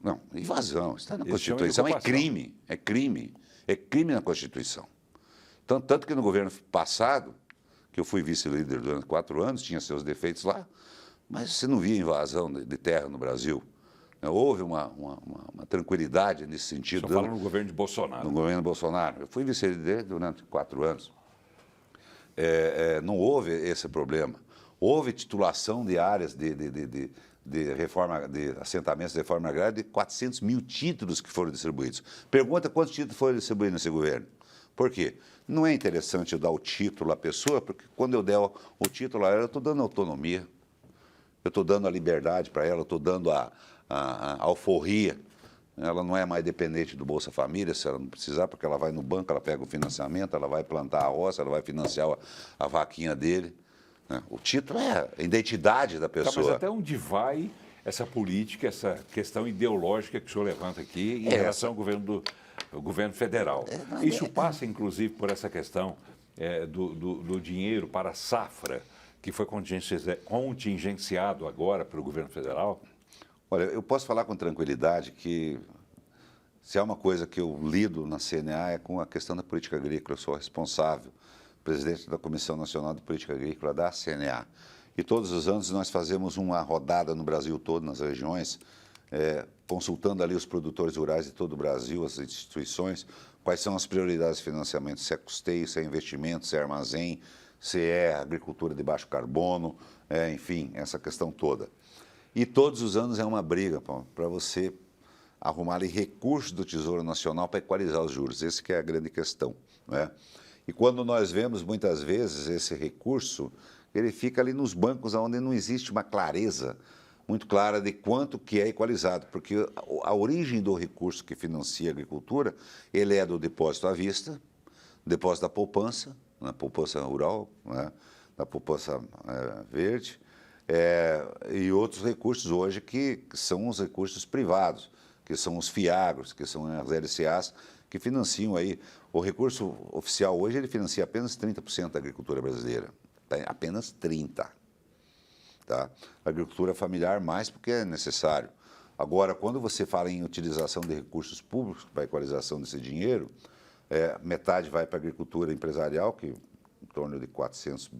Não, invasão, está na Constituição, é crime, é crime. É crime na Constituição. Tanto que no governo passado, que eu fui vice-líder durante 4 anos, tinha seus defeitos lá, mas você não via invasão de terra no Brasil. Houve uma tranquilidade nesse sentido. Só fala no governo de Bolsonaro. No governo Bolsonaro. Eu fui vice-líder durante 4 anos. Não houve esse problema. Houve titulação de áreas de assentamentos de reforma agrária de 400 mil títulos que foram distribuídos. Pergunta quantos títulos foram distribuídos nesse governo. Por quê? Não é interessante eu dar o título à pessoa, porque quando eu der o título a ela, eu estou dando autonomia, eu estou dando a liberdade para ela, eu estou dando a alforria. Ela não é mais dependente do Bolsa Família, se ela não precisar, porque ela vai no banco, ela pega o financiamento, ela vai plantar a roça, ela vai financiar a vaquinha dele. né? O título é a identidade da Tá, pessoa. mas até onde vai essa política, essa questão ideológica que o senhor levanta aqui em relação ao governo federal? Isso passa, inclusive, por essa questão do dinheiro para a safra, que foi contingenciado agora pelo governo federal? Olha, eu posso falar com tranquilidade que se há uma coisa que eu lido na CNA é com a questão da política agrícola. Eu sou responsável, presidente da Comissão Nacional de Política Agrícola da CNA. E todos os anos nós fazemos uma rodada no Brasil todo, nas regiões, consultando ali os produtores rurais de todo o Brasil, as instituições, quais são as prioridades de financiamento, se é custeio, se é investimento, se é armazém, se é agricultura de baixo carbono, enfim, essa questão toda. E todos os anos é uma briga para você arrumar ali recursos do Tesouro Nacional para equalizar os juros. Essa que é a grande questão, né? E quando nós vemos, muitas vezes, esse recurso, ele fica ali nos bancos onde não existe uma clareza muito clara de quanto que é equalizado, porque a origem do recurso que financia a agricultura, ele é do depósito à vista, depósito da poupança, na poupança rural, né? Da poupança verde, e outros recursos hoje que são os recursos privados, que são os FIAGROS, que são as LCAs, que financiam aí. O recurso oficial hoje, ele financia apenas 30% da agricultura brasileira, tá? Apenas 30%. Tá? A agricultura familiar mais porque é necessário. Agora, quando você fala em utilização de recursos públicos para a equalização desse dinheiro, metade vai para a agricultura empresarial, que em torno de 400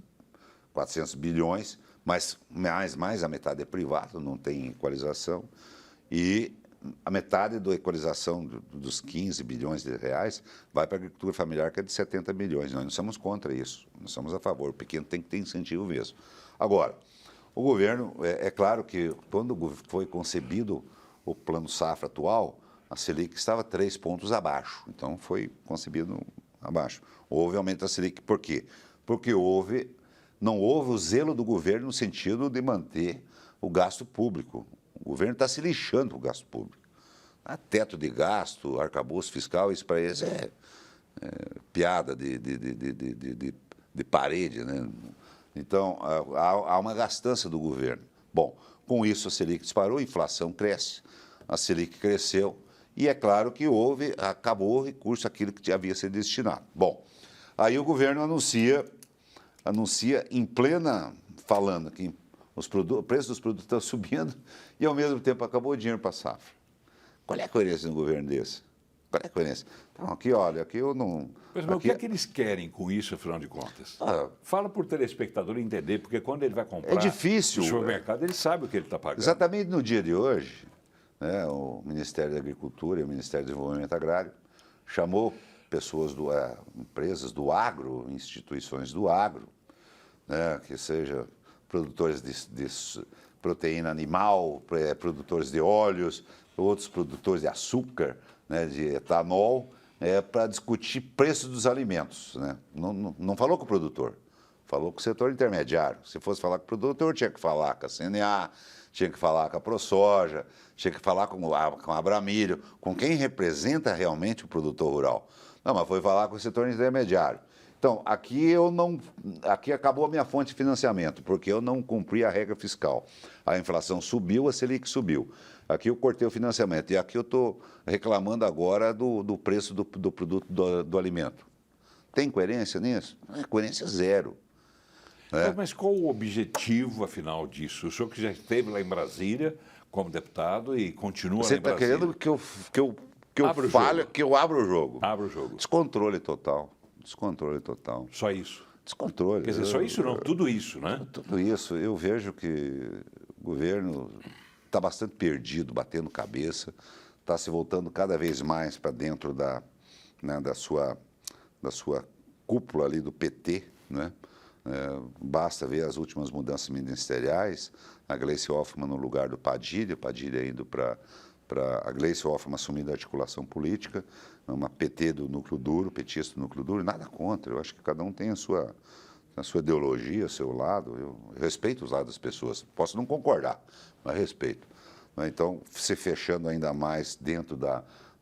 bilhões, mas mais a metade é privado, não tem equalização, e a metade da equalização dos 15 bilhões de reais vai para a agricultura familiar, que é de 70 bilhões. Nós não somos contra isso, nós somos a favor. O pequeno tem que ter incentivo mesmo. Agora, o governo, é claro que quando foi concebido o Plano Safra atual, a Selic estava 3 pontos abaixo, então foi concebido abaixo. Houve aumento da Selic, por quê? Porque não houve o zelo do governo no sentido de manter o gasto público. O governo está se lixando para o gasto público. Teto de gasto, arcabouço fiscal, isso para eles é piada de parede, né? Então, há uma gastança do governo. Bom, com isso a Selic disparou, a inflação cresce, a Selic cresceu e é claro que acabou o recurso, aquilo que havia sido destinado. Bom, aí o governo anuncia em plena, falando que o preço dos produtos está subindo e, ao mesmo tempo, acabou o dinheiro para a safra. Qual é a coerência de um governo desse? Qual é a coerência? Então, aqui eu não... Mas o que é que eles querem com isso, afinal de contas? Fala para o telespectador entender, porque quando ele vai comprar difícil, no supermercado, ele sabe o que ele está pagando. Exatamente no dia de hoje, né, o Ministério da Agricultura e o Ministério do Desenvolvimento Agrário chamou pessoas, empresas do agro, instituições do agro, né, que seja produtores de proteína animal, produtores de óleos, outros produtores de açúcar, né, de etanol, para discutir preço dos alimentos, né? Não falou com o produtor, falou com o setor intermediário. Se fosse falar com o produtor, tinha que falar com a CNA, tinha que falar com a ProSoja, tinha que falar com a Abramilho, com quem representa realmente o produtor rural. Não, mas foi falar com o setor intermediário. Então, aqui acabou a minha fonte de financiamento, porque eu não cumpri a regra fiscal. A inflação subiu, a Selic subiu. Aqui eu cortei o financiamento e aqui eu estou reclamando agora do preço do produto do alimento. Tem coerência nisso? Coerência zero. Mas qual o objetivo, afinal, disso? O senhor que já esteve lá em Brasília como deputado e continua lá em Brasília. Você está querendo que eu fale, que eu abra o jogo? Abra o jogo. Descontrole total. Descontrole total. Só isso? Descontrole. Quer dizer, só isso não, tudo isso, né? Tudo isso. Eu vejo que o governo está bastante perdido, batendo cabeça, está se voltando cada vez mais para dentro da sua cúpula ali do PT, né? Basta ver as últimas mudanças ministeriais, a Gleice Hoffmann no lugar do Padilha, indo para a Gleice Hoffmann assumindo a articulação política, uma PT do núcleo duro, petista do núcleo duro, nada contra, eu acho que cada um tem a sua ideologia, o seu lado, eu respeito os lados das pessoas, posso não concordar, mas respeito. Então, se fechando ainda mais dentro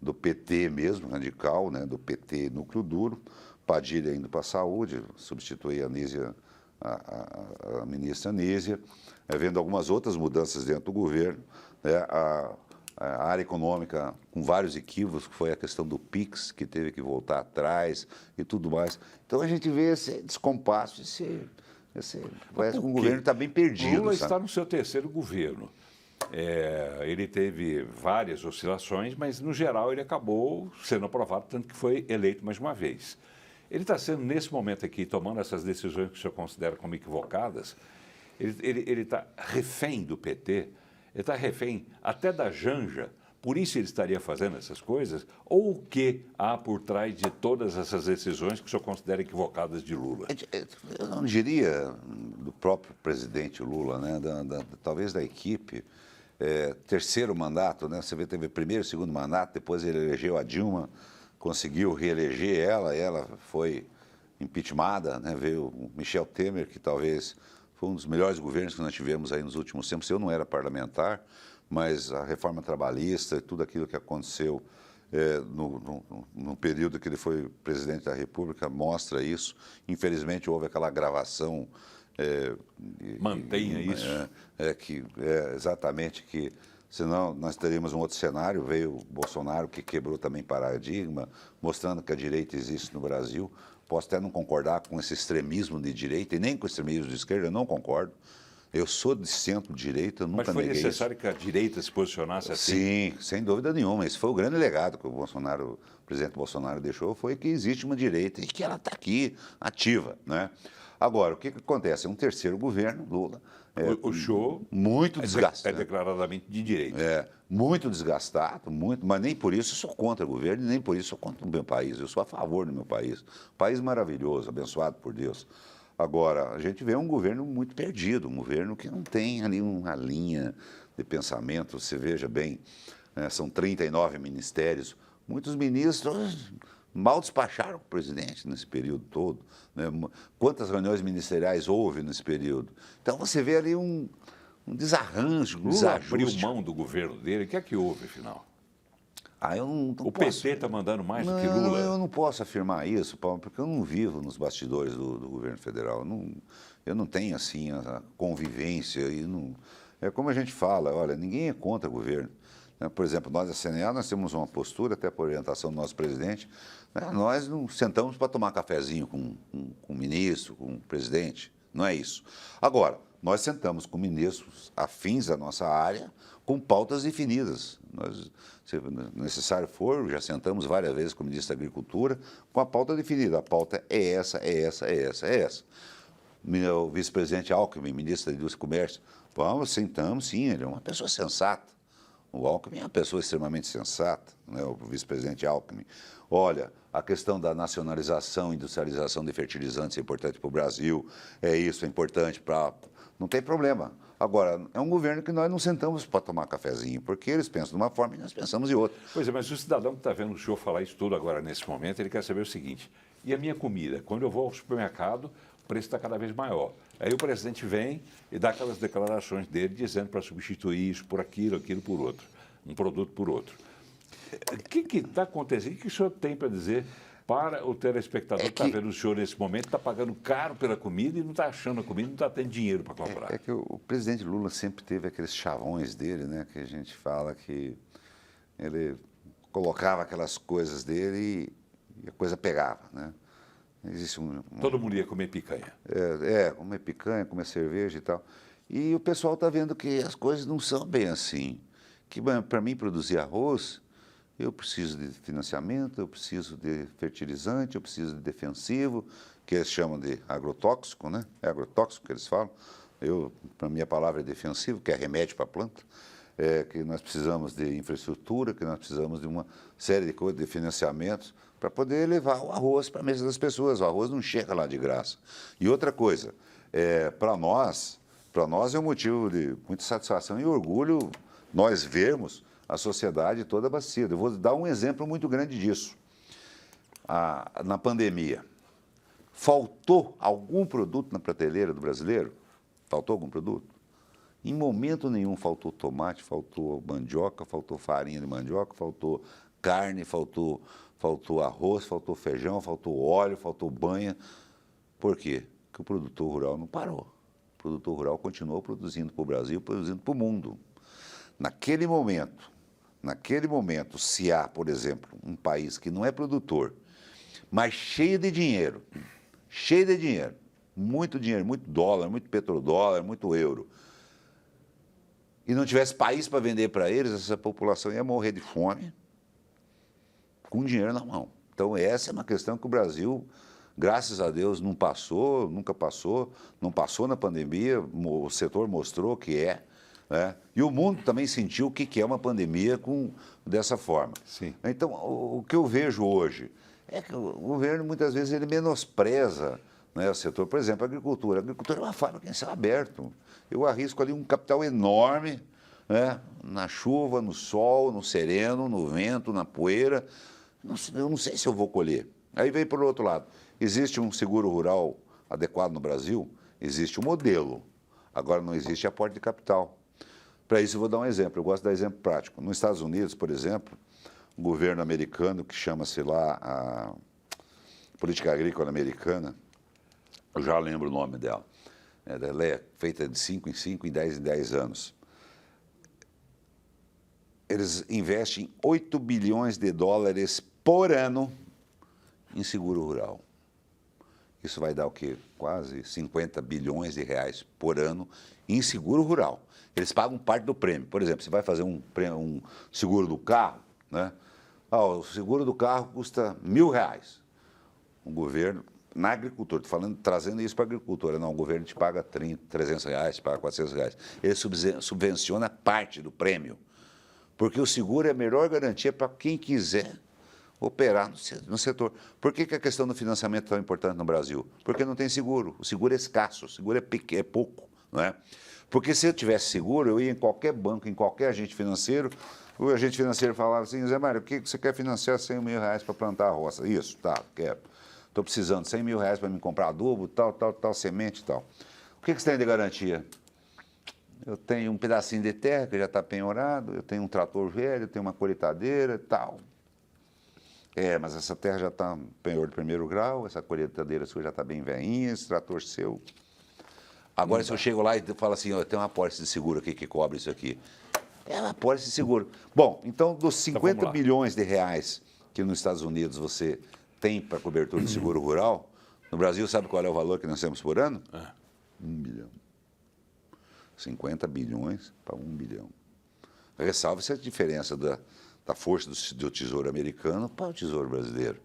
do PT mesmo, radical, né, do PT núcleo duro, Padilha indo para a saúde, substituir a Anísia a ministra Nízia, vendo algumas outras mudanças dentro do governo, né, a área econômica com vários equívocos, que foi a questão do PIX, que teve que voltar atrás e tudo mais. Então a gente vê esse descompasso, parece que o governo está bem perdido. Lula sabe? está no seu terceiro governo. Ele teve várias oscilações, mas no geral ele acabou sendo aprovado, tanto que foi eleito mais uma vez. Ele está sendo, nesse momento aqui, tomando essas decisões que o senhor considera como equivocadas, ele está refém do PT, ele está refém até da Janja, por isso ele estaria fazendo essas coisas? Ou o que há por trás de todas essas decisões que o senhor considera equivocadas de Lula? Eu não diria do próprio presidente Lula, né? Talvez da equipe. Terceiro mandato, né? Você vê, teve primeiro e segundo mandato, depois ele elegeu a Dilma, conseguiu reeleger ela foi impeachmentada, né? Veio o Michel Temer, que talvez foi um dos melhores governos que nós tivemos aí nos últimos tempos. Eu não era parlamentar, mas a reforma trabalhista e tudo aquilo que aconteceu no período que ele foi presidente da República mostra isso. Infelizmente, houve aquela gravação. Mantenha isso. Exatamente, que senão nós teríamos um outro cenário. Veio o Bolsonaro, que quebrou também paradigma, mostrando que a direita existe no Brasil. Posso até não concordar com esse extremismo de direita e nem com o extremismo de esquerda, eu não concordo. Eu sou de centro-direita, nunca neguei isso. Mas foi necessário que a direita se posicionasse assim? Sim, sem dúvida nenhuma. Esse foi o grande legado que o presidente Bolsonaro deixou, foi que existe uma direita e que ela está aqui, ativa, né? Agora, o que acontece? É um terceiro governo, Lula. O show muito desgastado. É declaradamente de direita. Muito desgastado, mas nem por isso eu sou contra o governo, nem por isso eu sou contra o meu país. Eu sou a favor do meu país. País maravilhoso, abençoado por Deus. Agora, a gente vê um governo muito perdido, um governo que não tem ali uma linha de pensamento. Você veja bem, são 39 ministérios, muitos ministros mal despacharam o presidente nesse período todo, né? Quantas reuniões ministeriais houve nesse período? Então você vê ali um desarranjo, um Lula desajuste. abriu mão do governo dele, o que é que houve, afinal? Eu não o posso... PT está mandando mais do que Lula? Eu não posso afirmar isso, Paulo, porque eu não vivo nos bastidores do governo federal. Eu não tenho, assim, a convivência. É como a gente fala, olha, ninguém é contra o governo. Por exemplo, nós da CNA, nós temos uma postura, até por orientação do nosso presidente, né? Nós não sentamos para tomar cafezinho com o ministro, com o presidente, não é isso. Agora, nós sentamos com ministros afins à nossa área, com pautas definidas. Nós, se necessário for, já sentamos várias vezes com o ministro da Agricultura, com a pauta definida. A pauta é essa, é essa, é essa, é essa. O vice-presidente Alckmin, ministro da Indústria e Comércio, sentamos, sim, ele é uma pessoa sensata. O Alckmin é uma pessoa extremamente sensata, né, o vice-presidente Alckmin. Olha, a questão da nacionalização, industrialização de fertilizantes é importante para o Brasil, é importante para... Não tem problema. Agora, é um governo que nós não sentamos para tomar cafezinho, porque eles pensam de uma forma e nós pensamos de outra. Pois é, mas o cidadão que está vendo o senhor falar isso tudo agora, nesse momento, ele quer saber o seguinte: e a minha comida? Quando eu vou ao supermercado, o preço está cada vez maior. Aí o presidente vem e dá aquelas declarações dele dizendo para substituir isso por aquilo por outro, um produto por outro. O que está acontecendo? O que o senhor tem para dizer para o telespectador que está vendo o senhor nesse momento, está pagando caro pela comida e não está achando a comida, não está tendo dinheiro para comprar? É que o presidente Lula sempre teve aqueles chavões dele, né, que a gente fala que ele colocava aquelas coisas dele e a coisa pegava, né? Existe Todo mundo ia comer picanha. Comer picanha, comer cerveja e tal. E o pessoal está vendo que as coisas não são bem assim. Que para mim produzir arroz, eu preciso de financiamento, eu preciso de fertilizante, eu preciso de defensivo, que eles chamam de agrotóxico, né? É agrotóxico que eles falam. Para mim a palavra é defensivo, que é remédio para a planta. Que nós precisamos de infraestrutura, que nós precisamos de uma série de coisas, de financiamentos, para poder levar o arroz para a mesa das pessoas. O arroz não chega lá de graça. E outra coisa, para nós é um motivo de muita satisfação e orgulho nós vermos a sociedade toda abastecida. Eu vou dar um exemplo muito grande disso. Na pandemia, faltou algum produto na prateleira do brasileiro? Faltou algum produto? Em momento nenhum faltou tomate, faltou mandioca, faltou farinha de mandioca, faltou carne, faltou arroz, faltou feijão, faltou óleo, faltou banha. Por quê? que o produtor rural não parou. O produtor rural continuou produzindo para o Brasil, produzindo para o mundo. Naquele momento, se há, por exemplo, um país que não é produtor, mas cheio de dinheiro, muito dólar, muito petrodólar, muito euro, e não tivesse país para vender para eles, essa população ia morrer de fome com dinheiro na mão. Então, essa é uma questão que o Brasil, graças a Deus, não passou, nunca passou, não passou na pandemia, o setor mostrou que é, né? E o mundo também sentiu o que é uma pandemia dessa forma. Sim. Então, o que eu vejo hoje é que o governo, muitas vezes, ele menospreza, né, o setor. Por exemplo, a agricultura. A agricultura é uma fábrica em céu aberto. Eu arrisco ali um capital enorme, né, na chuva, no sol, no sereno, no vento, na poeira. Eu não sei se eu vou colher. Aí vem por outro lado. Existe um seguro rural adequado no Brasil? Existe um modelo. Agora não existe aporte de capital. Para isso eu vou dar um exemplo. Eu gosto de dar exemplo prático. Nos Estados Unidos, por exemplo, o governo americano, que chama-se lá a Política Agrícola Americana, eu já lembro o nome dela. Ela é feita de 5 em 5 e 10 em 10 anos. Eles investem 8 bilhões de dólares por ano em seguro rural. Isso vai dar o quê? Quase 50 bilhões de reais por ano em seguro rural. Eles pagam parte do prêmio. Por exemplo, você vai fazer um seguro do carro, né? O seguro do carro custa R$1.000. O governo, na agricultura, estou falando, trazendo isso para a agricultura, não, o governo te paga R$300, te paga R$400. Ele subvenciona parte do prêmio, porque o seguro é a melhor garantia para quem quiser operar no setor. Por que a questão do financiamento é tão importante no Brasil? Porque não tem seguro. O seguro é escasso, o seguro é pouco, não é? Porque se eu tivesse seguro, eu ia em qualquer banco, em qualquer agente financeiro, o agente financeiro falava assim, Zé Mário, o que você quer financiar R$100.000 para plantar a roça? Isso, tá, quero. Estou precisando de R$100.000 para me comprar adubo, tal, semente e tal. O que você tem de garantia? Eu tenho um pedacinho de terra que já está penhorado, eu tenho um trator velho, eu tenho uma colheitadeira e tal. Mas essa terra já está penhor de primeiro grau, essa colheitadeira sua já está bem velhinha, esse trator seu. Agora, se eu chego lá e falo assim, eu tenho uma apólice de seguro aqui que cobre isso aqui. É uma apólice de seguro. Bom, então, dos 50 bilhões de reais que nos Estados Unidos você tem para cobertura de seguro rural, no Brasil, sabe qual é o valor que nós temos por ano? 1 bilhão. 50 bilhões para 1 bilhão. Ressalve-se a diferença da força do Tesouro americano para o Tesouro brasileiro.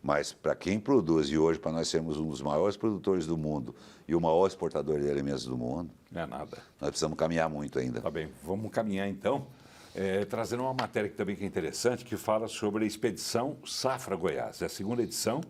Mas para quem produz, e hoje para nós sermos um dos maiores produtores do mundo e o maior exportador de alimentos do mundo, não é nada. Nós precisamos caminhar muito ainda. Tá bem, vamos caminhar então, trazendo uma matéria que também é interessante, que fala sobre a Expedição Safra Goiás. É a segunda edição,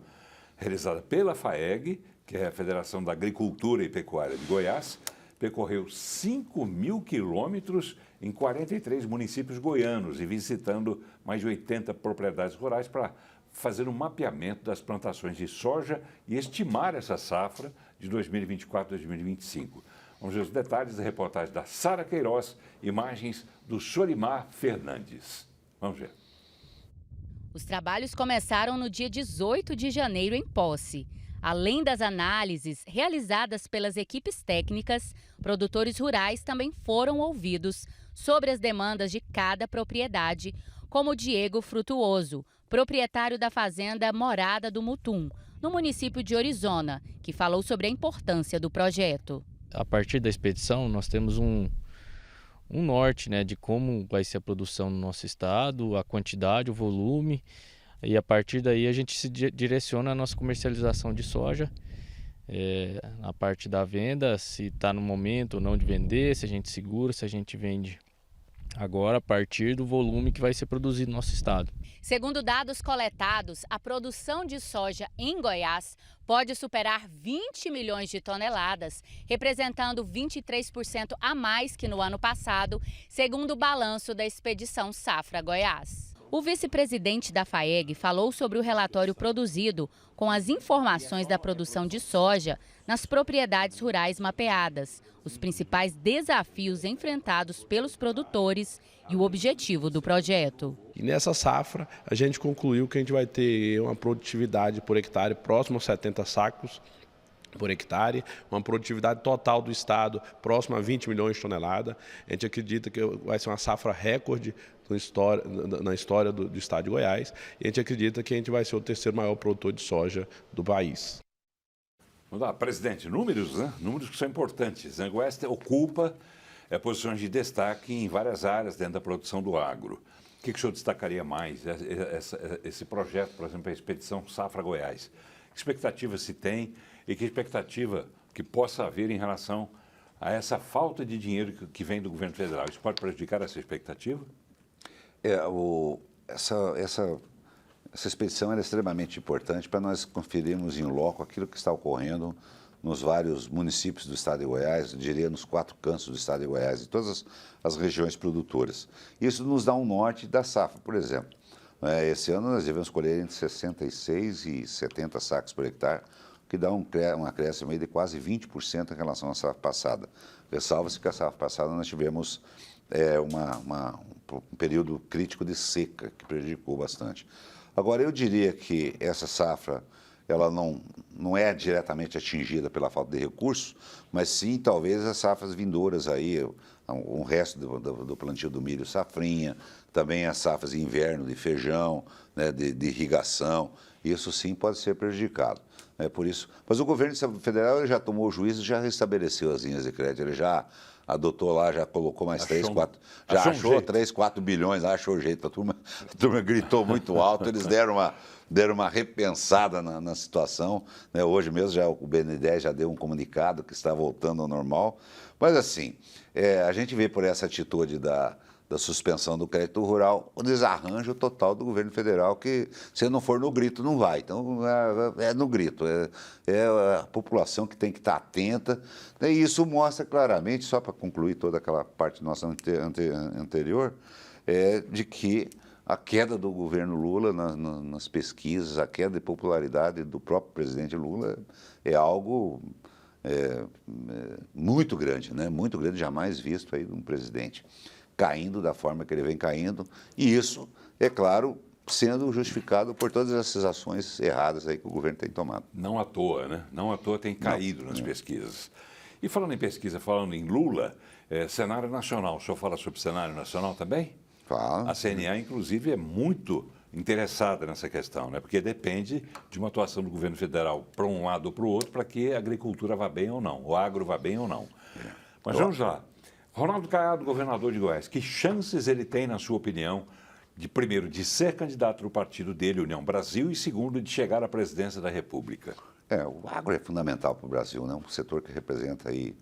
realizada pela FAEG, que é a Federação da Agricultura e Pecuária de Goiás, percorreu 5.000 quilômetros em 43 municípios goianos e visitando mais de 80 propriedades rurais para fazer um mapeamento das plantações de soja e estimar essa safra de 2024 a 2025. Vamos ver os detalhes da reportagem da Sara Queiroz, imagens do Sorimar Fernandes. Vamos ver. Os trabalhos começaram no dia 18 de janeiro em Posse. Além das análises realizadas pelas equipes técnicas, produtores rurais também foram ouvidos sobre as demandas de cada propriedade, como Diego Frutuoso, proprietário da fazenda Morada do Mutum, no município de Orizona, que falou sobre a importância do projeto. A partir da expedição, nós temos um norte, né, de como vai ser a produção no nosso estado, a quantidade, o volume, e a partir daí a gente se direciona a nossa comercialização de soja, a parte da venda, se está no momento ou não de vender, se a gente segura, se a gente vende agora a partir do volume que vai ser produzido no nosso estado. Segundo dados coletados, a produção de soja em Goiás pode superar 20 milhões de toneladas, representando 23% a mais que no ano passado, segundo o balanço da Expedição Safra Goiás. O vice-presidente da FAEG falou sobre o relatório produzido com as informações da produção de soja nas propriedades rurais mapeadas, os principais desafios enfrentados pelos produtores e o objetivo do projeto. E nessa safra, a gente concluiu que a gente vai ter uma produtividade por hectare próximo aos 70 sacos, por hectare, uma produtividade total do estado próxima a 20 milhões de toneladas. A gente acredita que vai ser uma safra recorde na história do estado de Goiás, e a gente acredita que a gente vai ser o terceiro maior produtor de soja do país. Vamos lá, presidente, números, né? Números que são importantes. A Goiás ocupa posições de destaque em várias áreas dentro da produção do agro. O que o senhor destacaria mais? Esse projeto, por exemplo, a Expedição Safra Goiás. Que expectativa se tem e que expectativa que possa haver em relação a essa falta de dinheiro que vem do governo federal? Isso pode prejudicar essa expectativa? Essa expedição é extremamente importante para nós conferirmos em loco aquilo que está ocorrendo nos vários municípios do estado de Goiás, eu diria nos 4 cantos do estado de Goiás, em todas as regiões produtoras. Isso nos dá um norte da safra, por exemplo. Esse ano nós devemos colher entre 66 e 70 sacos por hectare, que dá um acréscimo aí de quase 20% em relação à safra passada. Ressalva-se que a safra passada nós tivemos um período crítico de seca, que prejudicou bastante. Agora, eu diria que essa safra ela não é diretamente atingida pela falta de recursos, mas sim, talvez, as safras vindouras aí, o resto do plantio do milho safrinha, também as safras de inverno de feijão, né, de irrigação, isso sim pode ser prejudicado. Por isso, mas o governo federal ele já tomou o juízo e já restabeleceu as linhas de crédito, ele já adotou lá, já colocou mais 3, 4, já achou 3, 4 bilhões, achou jeito, a turma gritou muito alto, eles deram uma repensada na situação, né? Hoje mesmo já o BNDES já deu um comunicado que está voltando ao normal, mas assim, a gente vê por essa atitude da suspensão do crédito rural, o desarranjo total do governo federal, que se não for no grito, não vai. Então, é no grito, é a população que tem que estar atenta, né? E isso mostra claramente, só para concluir toda aquela parte nossa anterior, de que a queda do governo Lula nas pesquisas, a queda de popularidade do próprio presidente Lula é algo muito grande, né? Muito grande, jamais visto aí de um presidente caindo da forma que ele vem caindo, e isso, é claro, sendo justificado por todas essas ações erradas aí que o governo tem tomado. Não à toa, né? Não à toa tem caído nas pesquisas. E falando em pesquisa, falando em Lula, cenário nacional, o senhor fala sobre cenário nacional também? Fala. A CNA, inclusive, é muito interessada nessa questão, né? Porque depende de uma atuação do governo federal para um lado ou para o outro, para que a agricultura vá bem ou não, o agro vá bem ou não. Mas vamos lá. Ronaldo Caiado, governador de Goiás, que chances ele tem, na sua opinião, primeiro, de ser candidato do partido dele, União Brasil, e segundo, de chegar à presidência da República? O agro é fundamental para o Brasil, né? Um setor que representa aí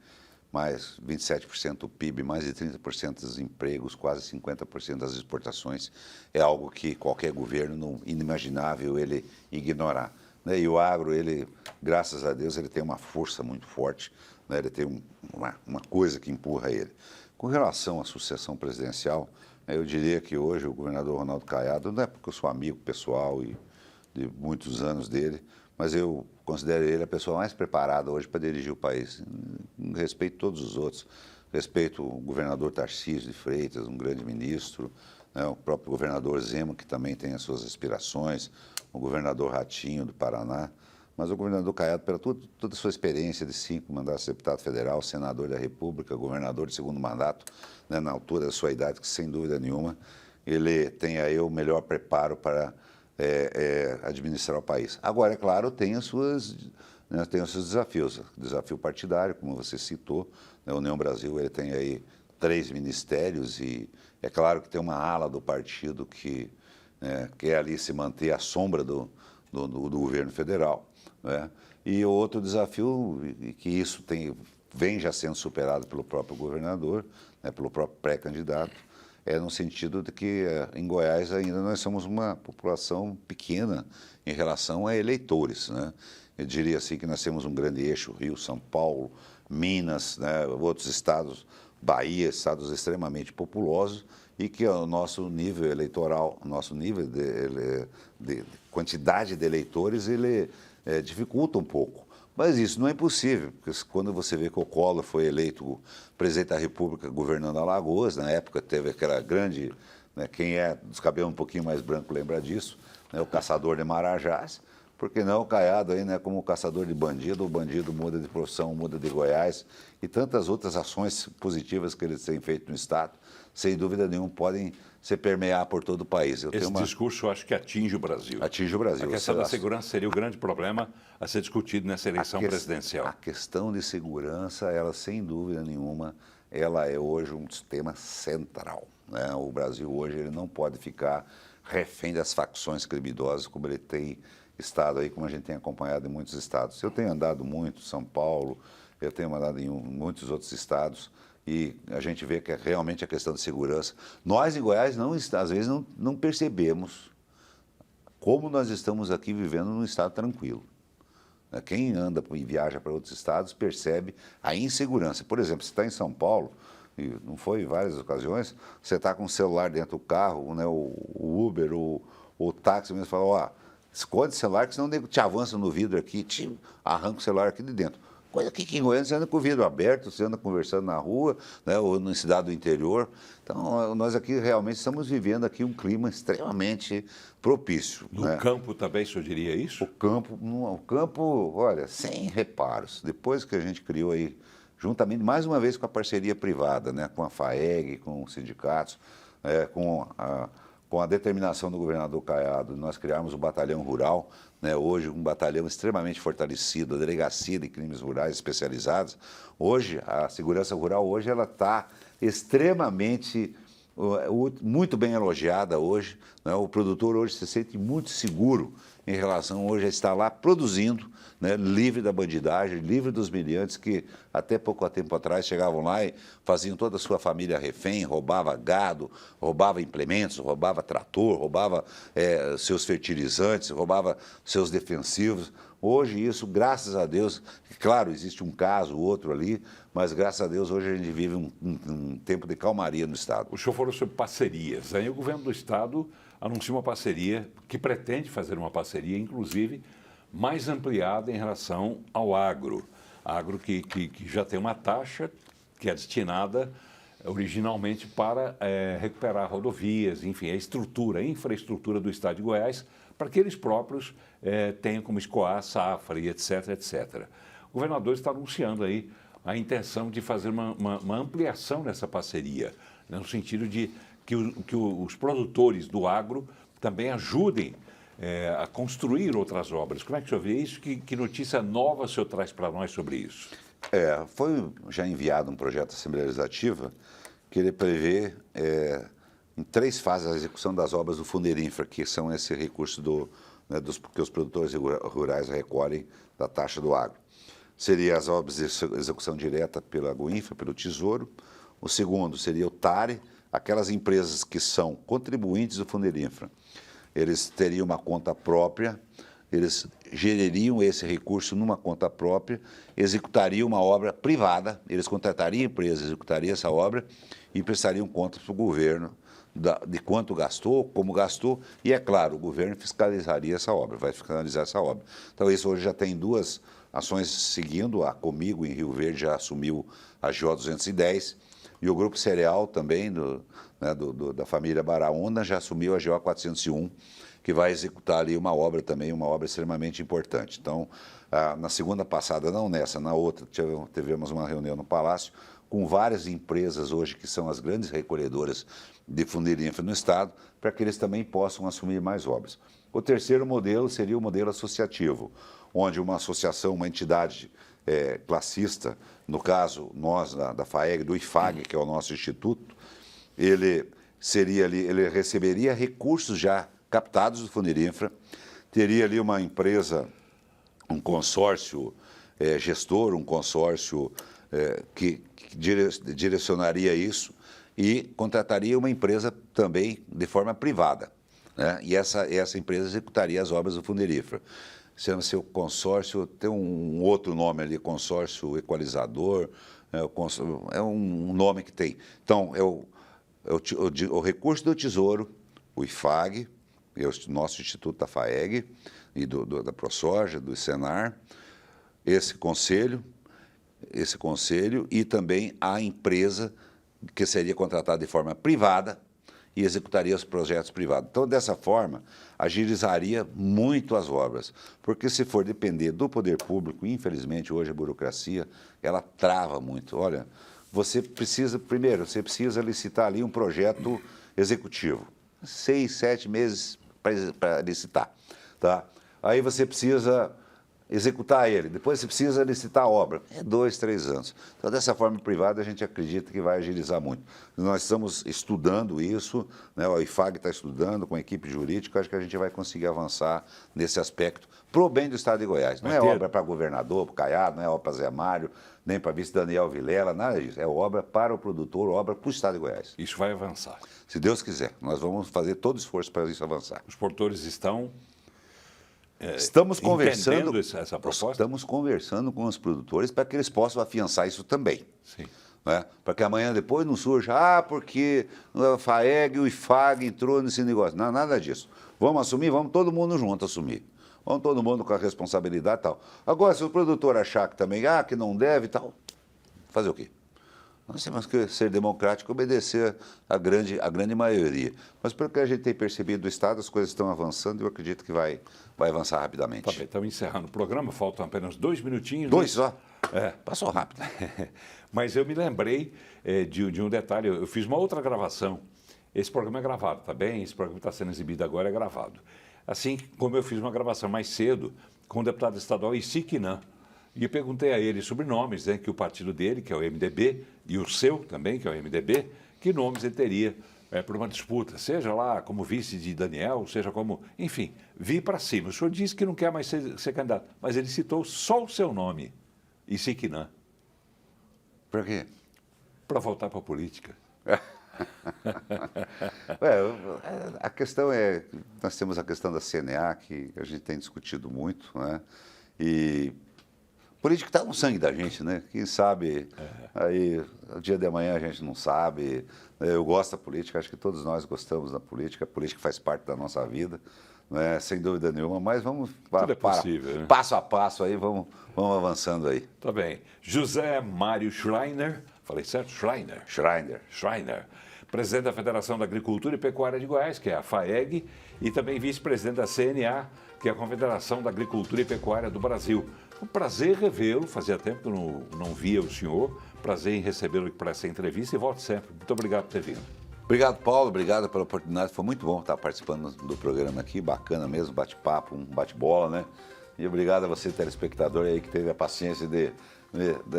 mais 27% do PIB, mais de 30% dos empregos, quase 50% das exportações. É algo que qualquer governo inimaginável ele ignorar, né? E o agro, ele, graças a Deus, ele tem uma força muito forte, né? Ele tem uma coisa que empurra ele. Com relação à sucessão presidencial, eu diria que hoje o governador Ronaldo Caiado, não é porque eu sou amigo pessoal e de muitos anos dele, mas eu considero ele a pessoa mais preparada hoje para dirigir o país. Respeito todos os outros. Respeito o governador Tarcísio de Freitas, um grande ministro, né? O próprio governador Zema, que também tem as suas aspirações, o governador Ratinho do Paraná, mas o governador Caiado, pela toda a sua experiência de 5 mandatos de deputado federal, senador da República, governador de 2º mandato, né? Na altura da sua idade, que sem dúvida nenhuma, ele tem aí o melhor preparo para administrar o país. Agora, é claro, tem os seus desafios. Desafio partidário, como você citou, né? A União Brasil ele tem aí 3 ministérios e é claro que tem uma ala do partido que quer ali se manter à sombra do governo federal, né? E outro desafio, que isso vem já sendo superado pelo próprio governador, né? Pelo próprio pré-candidato, no sentido de que em Goiás ainda nós somos uma população pequena em relação a eleitores, né? Eu diria assim que nós temos um grande eixo, Rio, São Paulo, Minas, né? Outros estados, Bahia, estados extremamente populosos, e que o nosso nível eleitoral, o nosso nível de quantidade de eleitores, ele dificulta um pouco. Mas isso não é impossível, porque quando você vê que o Collor foi eleito presidente da República governando Alagoas, na época teve aquela grande, né, quem é dos cabelos um pouquinho mais branco lembra disso, né, o caçador de Marajás, por que não o Caiado aí, né, como caçador de bandido, o bandido muda de profissão, muda de Goiás, e tantas outras ações positivas que eles têm feito no Estado, sem dúvida nenhuma, podem se permear por todo o país. Esse discurso, eu acho que atinge o Brasil. Atinge o Brasil. A questão da segurança seria o grande problema a ser discutido nessa eleição presidencial. A questão de segurança, ela, sem dúvida nenhuma, ela é hoje um tema central, né? O Brasil hoje ele não pode ficar refém das facções criminosas, como ele tem estado aí, como a gente tem acompanhado em muitos estados. Eu tenho andado muito em São Paulo, eu tenho andado em muitos outros estados, e a gente vê que é realmente a questão de segurança. Nós, em Goiás, às vezes não percebemos como nós estamos aqui vivendo num estado tranquilo. Quem anda e viaja para outros estados percebe a insegurança. Por exemplo, você está em São Paulo, e não foi em várias ocasiões, você está com o celular dentro do carro, né, o Uber, o táxi mesmo fala, ó, esconde o celular que senão o nego te avança no vidro aqui, te arranca o celular aqui de dentro. Coisa que em Goiânia você anda com o vidro aberto, você anda conversando na rua, né, ou na cidade do interior. Então, nós aqui realmente estamos vivendo aqui um clima extremamente propício. No campo também, o senhor diria isso? O campo, olha, sem reparos. Depois que a gente criou aí, juntamente, mais uma vez com a parceria privada, né, com a FAEG, com os sindicatos, com a determinação do governador Caiado, nós criamos o Batalhão Rural, né, hoje um batalhão extremamente fortalecido, a Delegacia de Crimes Rurais especializados. Hoje, a segurança rural hoje ela está extremamente, muito bem elogiada hoje, né? O produtor hoje se sente muito seguro em relação hoje a estar lá produzindo, né, livre da bandidagem, livre dos meliantes que até pouco tempo atrás chegavam lá e faziam toda a sua família refém, roubava gado, roubava implementos, roubava trator, roubava seus fertilizantes, roubava seus defensivos. Hoje isso, graças a Deus, claro, existe um caso, outro ali, mas graças a Deus hoje a gente vive um tempo de calmaria no Estado. O senhor falou sobre parcerias. Aí o governo do Estado anuncia uma parceria, que pretende fazer uma parceria, inclusive, mais ampliada em relação ao agro. Agro que já tem uma taxa que é destinada originalmente para recuperar rodovias, enfim, a infraestrutura do Estado de Goiás, para que eles próprios tenham como escoar a safra e etc, etc. O governador está anunciando aí a intenção de fazer uma ampliação nessa parceria, né, no sentido de que os produtores do agro também ajudem a construir outras obras. Como é que o senhor vê isso? Que notícia nova o senhor traz para nós sobre isso? Foi já enviado um projeto de Assembleia Legislativa que ele prevê em 3 fases a execução das obras do Funderinfra, que são esse recurso que os produtores rurais recolhem da taxa do agro. Seria as obras de execução direta pela Aguinfra, pelo Tesouro. O segundo seria o TARE, aquelas empresas que são contribuintes do Funderinfra. Eles teriam uma conta própria, eles geririam esse recurso numa conta própria, executariam uma obra privada, eles contratariam a empresa, executariam essa obra e prestariam contas para o governo de quanto gastou, como gastou, e, é claro, o governo fiscalizaria essa obra, vai fiscalizar essa obra. Então, isso hoje já tem 2 ações seguindo, a Comigo, em Rio Verde, já assumiu a GO 210, e o Grupo Cereal também, da família Baraúna, já assumiu a GO 401, que vai executar ali uma obra também, uma obra extremamente importante. Então, na segunda passada, não nessa, na outra, tivemos uma reunião no Palácio com várias empresas hoje que são as grandes recolhedoras de Funderinfra no Estado, para que eles também possam assumir mais obras. O terceiro modelo seria o modelo associativo, onde uma associação, uma entidade classista, no caso, nós, da FAEG, do IFAG, que é o nosso instituto, ele receberia recursos já captados do Funderinfra, teria ali uma empresa, um consórcio gestor, um consórcio que direcionaria isso e contrataria uma empresa também de forma privada, né? E essa empresa executaria as obras do Funderinfra. Chama-se o consórcio, tem um outro nome ali, consórcio equalizador, é um nome que tem. Então, o recurso do Tesouro, o IFAG, o nosso Instituto da FAEG e da ProSoja, do Senar, esse conselho e também a empresa que seria contratada de forma privada e executaria os projetos privados. Então, dessa forma, agilizaria muito as obras, porque se for depender do poder público, infelizmente, hoje a burocracia, ela trava muito. Olha, você precisa licitar ali um projeto executivo, 6, 7 meses para licitar, tá? Aí você precisa executar ele, depois você precisa licitar a obra, 2, 3 anos. Então, dessa forma privada, a gente acredita que vai agilizar muito. Nós estamos estudando isso, né? O IFAG está estudando com a equipe jurídica, acho que a gente vai conseguir avançar nesse aspecto, para o bem do Estado de Goiás. Não é obra para governador, para o Caiado, não é obra para Zé Mário, nem para vice Daniel Vilela, nada disso. É obra para o produtor, obra para o Estado de Goiás. Isso vai avançar. Se Deus quiser, nós vamos fazer todo o esforço para isso avançar. Os produtores estão... Estamos conversando, essa proposta? Estamos conversando com os produtores para que eles possam afiançar isso também. Sim. Né? Para que amanhã depois não surja, porque a FAEG e o IFAG entrou nesse negócio. Não, nada disso. Vamos assumir, vamos todo mundo junto assumir. Vamos todo mundo com a responsabilidade e tal. Agora, se o produtor achar que também, que não deve e tal, fazer o quê? Nós temos que ser democrático e obedecer a grande maioria. Mas pelo que a gente tem percebido do Estado, as coisas estão avançando e eu acredito que vai avançar rapidamente. Tá bem, estamos encerrando o programa, faltam apenas 2 minutinhos. 2 só? É. Passou rápido. Mas eu me lembrei de um detalhe, eu fiz uma outra gravação. Esse programa é gravado, tá bem? Esse programa está sendo exibido agora, é gravado. Assim como eu fiz uma gravação mais cedo com o deputado estadual Isiquinã. E eu perguntei a ele sobre nomes, né, que o partido dele, que é o MDB, e o seu também, que é o MDB, que nomes ele teria para uma disputa, seja lá como vice de Daniel, seja como... Enfim, vi para cima. O senhor disse que não quer mais ser candidato, mas ele citou só o seu nome, Isiquinã. Para quê? Para voltar para a política. A questão é... Nós temos a questão da CNA, que a gente tem discutido muito, né? E... política está no sangue da gente, né? Quem sabe, aí, o dia de amanhã a gente não sabe. Eu gosto da política, acho que todos nós gostamos da política. A política faz parte da nossa vida, né? Sem dúvida nenhuma, mas vamos possível, né? Passo a passo aí, vamos avançando aí. Tá bem. José Mário Schreiner, falei certo? Schreiner, presidente da Federação da Agricultura e Pecuária de Goiás, que é a FAEG, e também vice-presidente da CNA, que é a Confederação da Agricultura e Pecuária do Brasil. Um prazer revê-lo, fazia tempo que eu não via o senhor, prazer em recebê-lo para essa entrevista e volte sempre. Muito obrigado por ter vindo. Obrigado, Paulo, obrigado pela oportunidade, foi muito bom estar participando do programa aqui, bacana mesmo, bate-papo, um bate-bola, né? E obrigado a você, telespectador, aí que teve a paciência de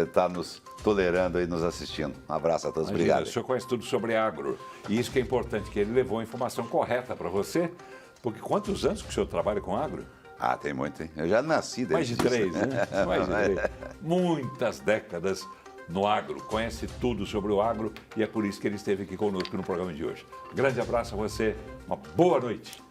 estar nos tolerando e nos assistindo. Um abraço a todos, obrigado. O senhor conhece tudo sobre agro, e isso que é importante, que ele levou a informação correta para você, porque quantos anos que o senhor trabalha com agro? Tem muito, hein? Eu já nasci desde Mais de 3, né? Mais de 3. Muitas décadas no agro, conhece tudo sobre o agro e é por isso que ele esteve aqui conosco no programa de hoje. Grande abraço a você, uma boa noite.